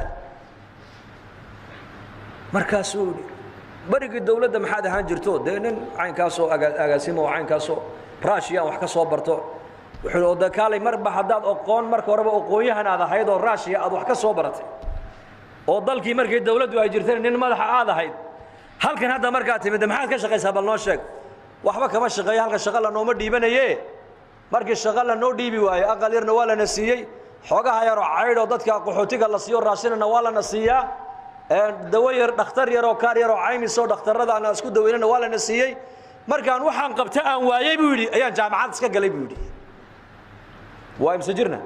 markaasuu barigi dawladda maxaad ahaan jirto deenan caynkaas oo agaasimo caynkaas oo Russia wax ka soo barto wuxuu odakaalay marba hadaad aqoon marka horeba aqoonyahan aad ahayd oo Russia aad wax ka soo baratay oo dalkii markii dawladdu ay jirteen nin madaxa aad ahayd halkan hadda markaa timid maxaad ka shaqaysaa bal noo sheeg waxba kama shaqeeyo halka shaqo la nooma dhiibanaye markii shaqo la noo dhiibi waayo aqal yarna waa la nasiiyay xogaha yar oo cayd oo dadka qaxootiga la siiyo raashinna waa la nasiiyaa dawo yar dhakhtar yar oo kaar yar oo caymis oo dhakhtarada aan isku daweynana waa la nasiiyay markaan waxaan qabta aan waayay buu yiri ayaan jaamacad iska galay buu yiri waa imsajirna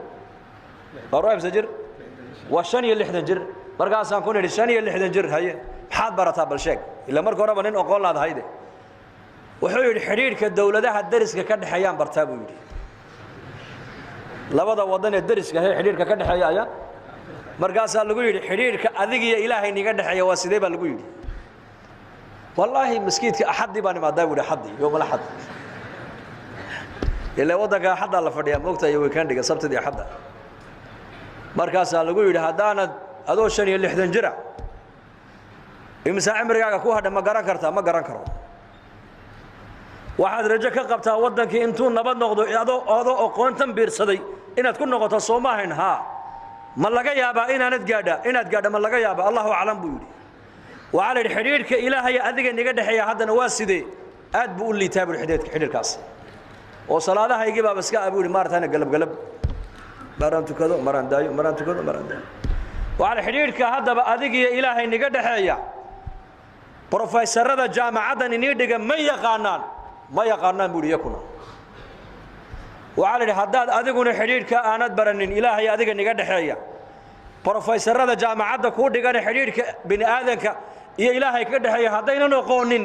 waa imsajir waa 65 jir markaasaan ku nidhi 65 jir haye maxaad barataa bal sheeg ila marka horeba nin aqoon laadahayde wuxuu yiri xiriirka dawladaha dariska ka dhaxayaan bartaa buu yiri labada wadan ee dariska xiriirka ka dhaxaya ayaa markaas lagu yiri xiriirka adiga iyo Ilaahay niga dhaxaya waa sidee baa lagu yiri wallahi miskiidka axadi baan imaadaa buu axadi yoom al-ahad ila waddanka axada la fadhiya moogtahay weekendiga sabtida axada markaas lagu yiri hadaanad adoo 65 jira imsa cimrigaaga ku hadha ma garan kartaa ma garan karo waxaad rajo ka qabtaa waddankii intuu nabad noqdo adoo aqoontan biirsaday inaad ku noqoto Soomaaliya ha ma laga yaabaa inaad gaadha ma laga yaabaa Allahu a'lam buu yiri waxa la xiriirka Ilaahay adiga niga dhaxaya hadana waa sidee aad buu u liitaa buu xiriirkaas oo salaadahaygii baa iska abuuri maartana galab maran tukado maran daayo waxa la xiriirka hadaba adiga iyo Ilaahay niga dhaxaya professorada jaamacaddan inii dhiga ma yaqaanaan buu yakuna waxa la hadaad adiguna xiriirka aanad baranin Ilaahay adiga niga dhaxeeya professorada jaamacadda ku dhigan xiriirka bini aadanka iyo Ilaahay ka dhaxeeya hadaynan aqoonin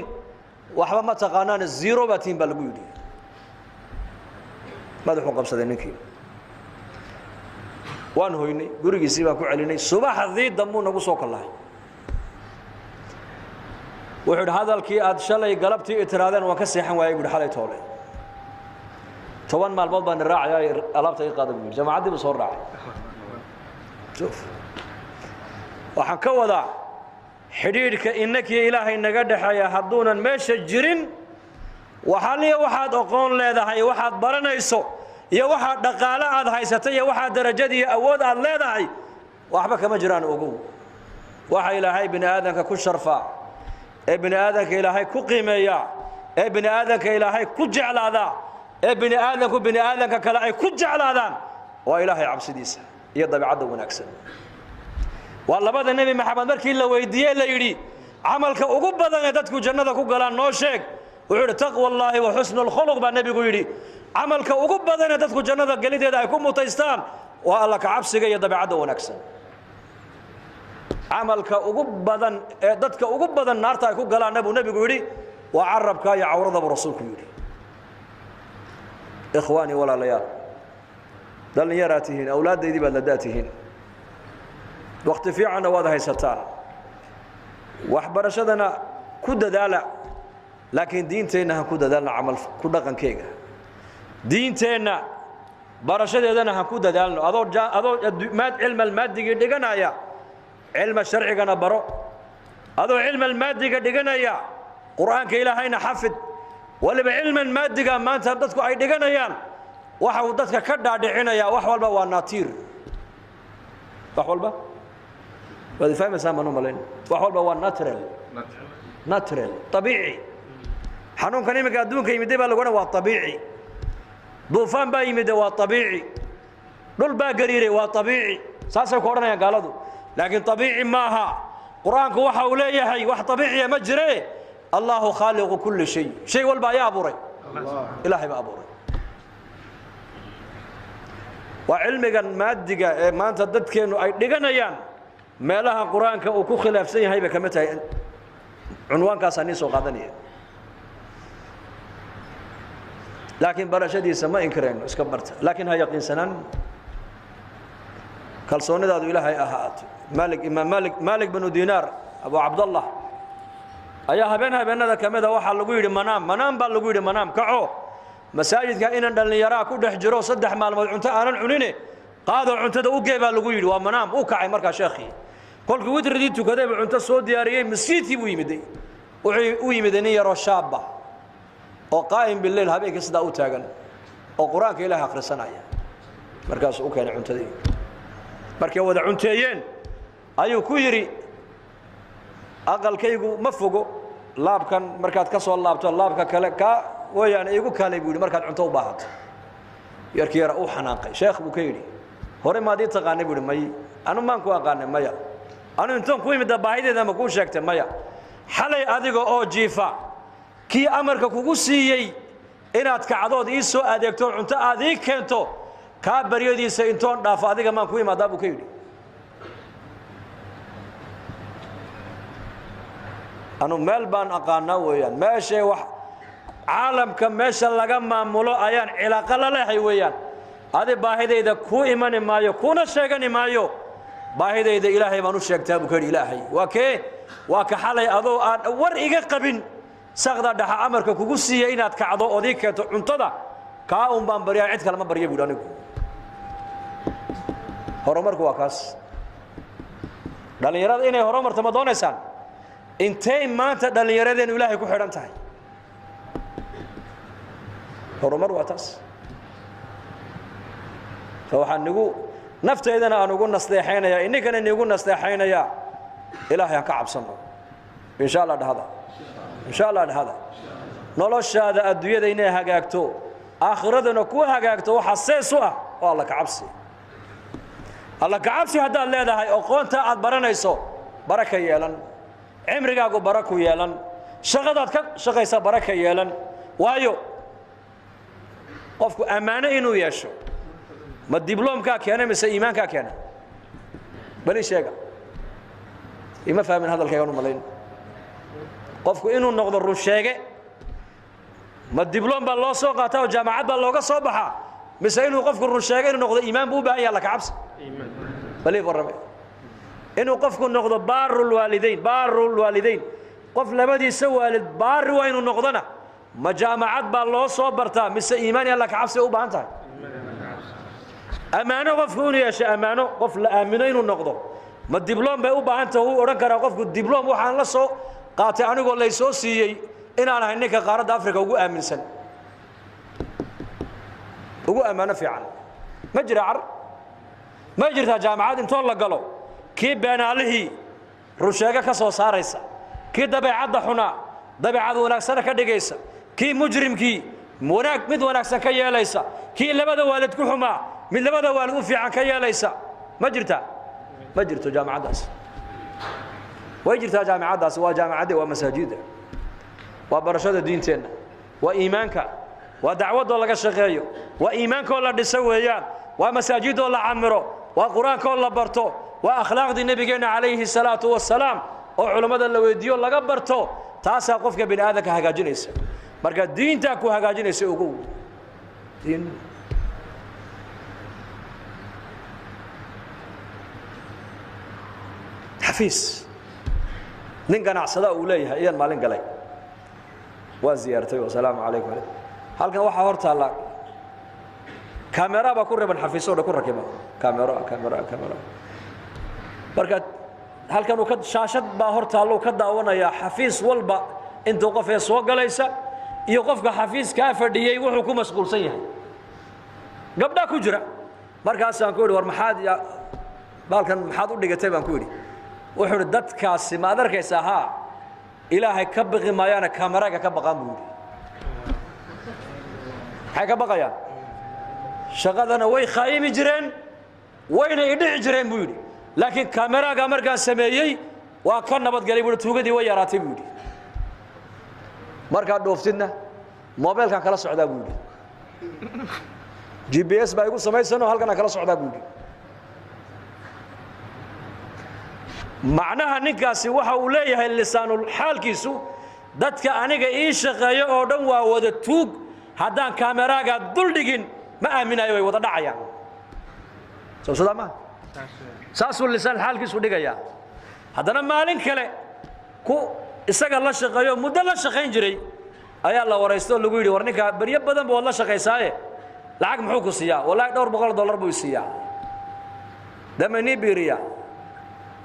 waxba ma taqaanaan zero batin bal lagu yiri madaxu qabsaday ninkii waan hooynay gurigiisii baan ku celinay subaxdii dambu nagu soo kalahay wuxuu hadalkii aad shalay galabtii itiraadeen waan ka seexan waayay buu xalay toole 10 maalmood baan raacay alaabta ay qaadab jaamacadii soo raacay شوف waxaan ka wada xiriirka innakii Ilaahay naga dhaxaya haduunan meesha jirin waxaad aqoon leedahay waxaad baranayso iyo waxaad dhaqaale aad haysatay iyo waxaad darajadii awood aad leedahay waxba kama jiraan ogow waxa Ilaahay bini aadanka ku sharfa ee bini aadanka Ilaahay ku qiimeeya ee bini aadanka Ilaahay ku jeclaada ee bini aadanka kale ay ku jeclaadaan waa Ilaahay cabsidiisa iyo dabiicada wanaagsan waa labada nabi maxamed markii la weydiiyay la yiri amalka ugu badan ee dadku jannada ku galaan noo sheeg wuxuu taqwallahi wa husnul khuluq ba nabigu yiri amalka ugu badan ee dadku jannada galideeda ay ku mutaystaan waa alla ka cabsiga iyo dabiicada wanaagsan amalka ugu badan ee dadka ugu badan naarta ay ku galaan nabigu yiri waa carabka iyo awrada rasuulku yiri ikhwani wala layaal dhallinyaratihiin awlaadaydii baad la daatihiin waqti fiicanna waad haysataan waxbarashadana ku dadaala laakiin diinteenna ha ku dadaalna camal ku dhaqankeega diinteenna barashadeedana ha ku dadaalno adoo cilm almaadiga dhiganaya cilm sharcigana baro adoo cilm almaadiga dhiganaya quraanka ilaahayna xafid waliba cilman maadiga maanta dadku ay dhiganayaan waxa uu dadka ka dhaadhicinaya wax walba waa naatiir wax walba wadi fahmaysaa ma noolayn wax walba waa natural tabiici xanuunkan imika adduunka yimid baa lagu waa tabiici duufaan baa yimid waa tabiici dhul baa gariiray waa tabiici saasay ku oranayaan gaaladu laakiin tabiici maaha quraanku waxa uu leeyahay wax tabiici ma jire allahu khaliqu kulli shay walba ya abuuray ilaahay baa abuuray waa cilmigan maadiga ee maanta dadkeenu ay dhiganayaan meelaha quraanka uu ku khilaafsan yahay ba kama tahay cunwaankaas aan soo qaadanaya laakiin barashadiisa ma inkareen iska barta laakiin ha yaqiinsanaan kalsoonidaadu ilaahay ahaato malik bin dinar abu abdullah ayaa habeenada kamida waxa lagu yiri manaam baa lagu yiri manaam kaco masaajidka inaan dhalinyaro ku dhex jiro 3 maalmood cunto aanan cunine qaado cuntada u geey baa lagu yiri waa manaam uu kacay marka sheekhi kolkii witridii tukaday cunto soo diyaariyay masjidkii buu yimiday wuxuu yimiday nin yaro shaaba oo qaa'im billayl habeenkii sida u taagan oo quraanka ilaahay akhrisanaya markaas uu keenay cuntadii markay wada cunteeyeen ayuu ku yiri aqalkaygu ma fogo laabkan markaad ka soo laabto laabka kale ka wayaan igu kaalay buu markaad cunto u baahato yarkii yara uu xanaaqay sheekh buu ka yiri hore ma adii taqaanay buu may anu maan ku aqaanay maya anu intaan ku imid baahideeda ma ku sheegtay maya xalay adiga oo jiifa kii amarka kugu siiyay inaad kacdood ii soo adeegto cunto aad ii keento ka bariyadiisa intoon dhaaf adiga maan ku imaadaa buu ka yiri anu meel baan aqaanaa weeyaan meesha wax caalamka meesha laga maamulo ayaan cilaaqo la leeyahay weeyaan adi baahideyda ku imani maayo kuna sheegani maayo baahideyda ilaahay baan u sheegtaa buu ka yiri ilaahay waa ka xalay adoo aan war iga qabin saqda dhaxa amarka kugu siiyay inaad kacdo odii keento cuntada ka baan bariyaa cid kale ma bariyo buu anigu horumarku waa kaas dhalinyarada inay horumarto ma doonaysaan intay maanta dhalinyaradeen ilaahay ku xidhan tahay horumar waa taas waxaan nagu nafteedana aan ugu nasteexaynaya inagana nagu nasteexaynaya ilaahay ka cabsano insha Allah dhahada insha Allah dhahada noloshaada adduunyada inay hagaagto aakhiradana ku hagaagto waxa seesu ah oo Allah ka cabsi Allah ka cabsi hadaa leedahay aqoonta aad baranayso baraka yeelan cimrigaagu barako yeelan shaqadaad ka shaqaysa baraka yeelan waayo qofku amaano inuu yeesho ma diblomka keenay mise iimaanka keenay bali sheega ima fahmin hadalkayga anu malayn qofku inuu noqdo run sheege ma diblom baa loo soo qaataa oo jaamacad baa looga soo baxaa mise inuu qofku run sheege inuu noqdo iimaan buu u baahan yahay la ka cabsi bali warame inuu qofku noqdo baarul waalidayn qof labadiisa waalid baari waa inuu noqdona ma jaamacad baa loo soo bartaa mise iimaan alla ka cabsi u baahan tahay amaano qofku inuu yeesho amaano qof la aamino inuu noqdo ma diblom bay u baahan tahay uu oran karaa qofku diblom waxaan la soo qaatay anigoo la soo siiyay inaan ahay ninka qaaradda Afrika ugu aaminsan ugu amaano fiican ma jirta jaamacad intoo la galo kii beenaalihii rusheega ka soo saaraysa kii dabeecadda xuna dabeecad wanaagsan ka dhigaysa kii mujrimkii mid wanaagsan ka yeelaysa kii labada waalid ku xuma mid labada waalid u fiican ka yeelaysa ma jirto jaamacadaas way jirtaa jaamacadaas waa jaamacada waa masaajida waa barashada diinteena waa iimaanka waa dacwada laga shaqeeyo waa iimaanka la dhiso weeyaan waa masaajid la camiro waa quraanka la barto waa akhlaaqdi nabigeena calayhi salaatu wassalaam oo culimada la weydiyo laga barto taasa qofka bini aadamka hagaajinaysa marka diinta ku hagaajinaysa ugu diin xafiis nin ganacsada uu leeyahay ayaan maalin galay waa ziyaartay oo salaamu calaykum halkan waxa hortaala kamera ba ku reeban xafiisooda ku rakiba kamera marka halkan uu ka shaashad baa hortaalo ka daawanaya xafiis walba intuu qof ee soo galaysa iyo qofka xafiiskaa fadhiyey wuxuu ku mashquulsan yahay gabdha ku jira markaasaan ku yidhi war maxaad baalkan maxaad u dhigatay baan ku yidhi wuxuu yidhi dadkaasi ma ad arkaysaa haa ilaahay ka baqi maayaana kamaraaga ka baqaan buu yidhi maxay ka baqayaan shaqadana way khaayimi jireen wayna idhici jireen buu yidhi laakiin kamaraaga markaan sameeyey waa ka nabadgelay buu yidhi tuugadii way yaraatay buu yidhi markaad dhooftidna mobeelkan kala socdaa buu yidhi GPS baa igu samaysanoo halkan aan kala socdaa buu yidhi macnaha ninkaasi waxa uu leeyahay lisaanul xaalkiisu dadka aniga ii shaqeeyo oo dhan waa wada tuug haddaan kameraaga dul dhigin ma aaminayo way wada dhacayaan soo ma saasuu lisaan xaalkiisu dhigayaa haddana maalin kale ku isaga la shaqeeyo muddo la shaqayn jiray ayaa la waraystoo lagu yidhi war ninka baryo badan baad la shaqaysaaye lacag muxuu ku siiyaa wallaahi $200 buu siiyaa damani biiriya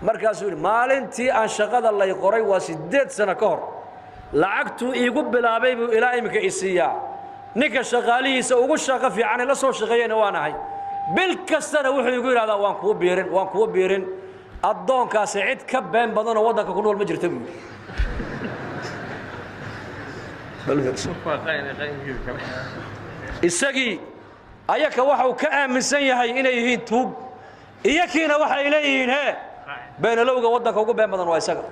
markaasuu yidhi maalintii aan shaqada lay qoray waa 8 sano ka hor lacagtuu iigu bilaabay buu ilaa imika i siiyaa ninka shaqaalihiisa ugu shaqo fiican la soo shaqeeyayna waan ahay bil kastana wuxuu igu yidhahdaa waan kuu biirin addoonkaasi cid ka been badanoo waddanka ku nool ma jirta buu isagii ayaka waxa uu ka aaminsan yahay inay yihiin tuug iyakiina waxay leeyihiin hee beenalowga waddanka ugu been badan waa isaga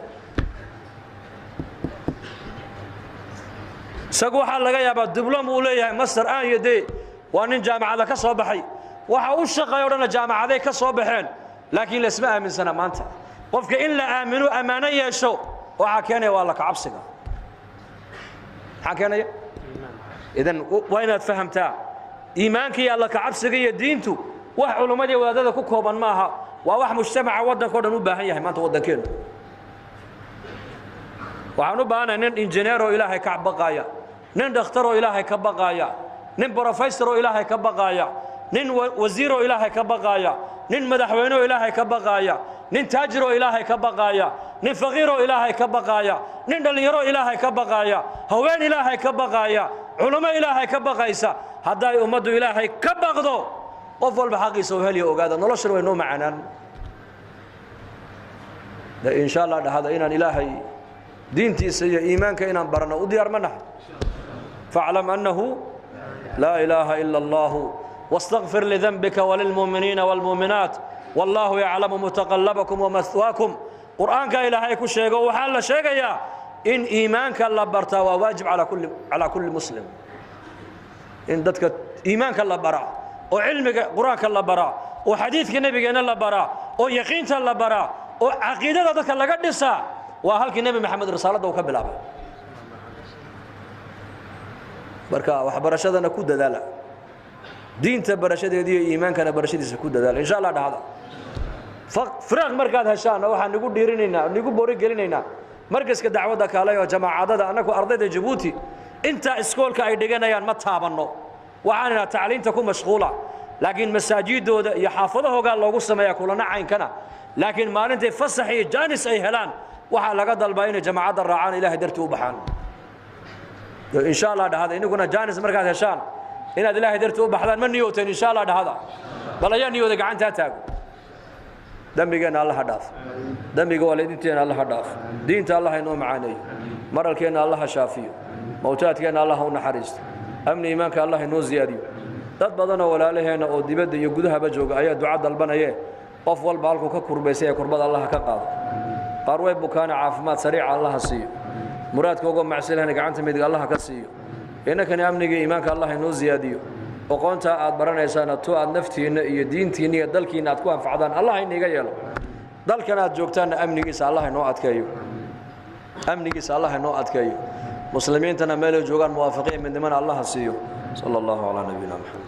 isagu waxaa laga yaabaa diblom uu leeyahay master aan iyo dee waa nin jaamacada ka soo baxay waxa uu shaqeeyo dhanna jaamacaday ka soo baxeen laakiin laisma aaminsana maanta qofka in la aamino ammaano yeesho waxaa keenaya waa la kacabsiga maxaa keenaya idan waa inaad fahamtaa iimaanka iyo alla kacabsiga iyo diintu wax culummada iyo wadaadada ku kooban maaha waa wax mujtamaca waddankao dhan u baahan yahay maanta waddankeenu waxaan u baahanahay nin injineer oo ilaahay ka baqaaya nin dhakhtar oo ilaahay ka baqaaya nin professor oo ilaahay ka baqaaya nin wasiir oo ilaahay ka baqaaya nin madaxweyne oo ilaahay ka baqaaya nin taajir oo ilaahay ka baqaaya nin faqiir oo ilaahay ka baqaaya nin dhalinyaro ilaahay ka baqaaya haween ilaahay ka baqaaya culummo ilaahay ka baqaysa hadday ummaddu ilaahay ka baqdo qof walba xaqiisa oo heliyo ogaada noloshana way noo macaanaan insha allah dhahada inaan ilaahay diintiisa iyo iimaanka inaan barano u diyaar ma nahay faclam annahu laa ilaaha ila allahu واستغفر لذنبك وللمؤمنين والمؤمنات والله يعلم متقلبكم ومثواكم قرآنك إلهي كشيغو وحال شيغيا إن إيمانك الله برتا وواجب على كل مسلم إن دتك إيمانك الله برا وعلمك قرآنك الله برا وحديثك النبي الله برا ويقينك الله برا وعقيدة دتك الله قدسا وهلك النبي محمد رسالته وكبلابه بركة وحبرشدنا كود دالا diinta barashadeedii iyo iimaankana barashadiisa ku dadaal insha Allah dhahada firaaq markaad heshaan waxaan ugu dhiirinaynaa ugu boori gelinaynaa markaska dacwada kale oo jamaacadada anagu ardayda Djibouti inta iskoolka ay dhiganayaan ma taabanno waxaana tacliinta ku mashquula laakiin masaajidooda iyo xaafadahooga loogu sameeyaa kulana caynkana laakiin maalintii fasax iyo jaanis ay helaan waxa laga dalbaa in jamaacada raacaan ilaahay dartii u baxaan insha Allah dhahada inaguna jaanis markaad heshaan inaad ilaahay dartii u baxdaan ma niyooteen insha Allah dhahada bal ayaa niyooda gacanta taago dambigeena Allah ha dhaaf dambiga waalidinteena Allah ha dhaaf diinta Allah inoo macaaneeyo maralkeena Allah ha shaafiyo mawtaadkeena Allah ha u naxariisto amni iimaanka Allah inoo ziyaadiyo dad badan oo walaalaheena oo dibadda iyo gudahaba jooga ayaa duca dalbanaya qof walba halku ka kurbaysay kurbada Allah ka qaado qaar way bukaana caafimaad sariic Allah ha siiyo muraadkooga macsilaana gacanta midig Allah ka siiyo إنك أمنك إيمانك الله إنه زياديو وقنت أدبرنا إنسان تو النفتين يدينتين يدلكين أتكون فعدان الله إني جايله دلك أنا جوكتان أمنك إس الله إنه أتكيو أمنك إس الله إنه أتكيو مسلمين تنا ماله جوكان موافقين من دمان الله سيو صلى الله على نبينا محمد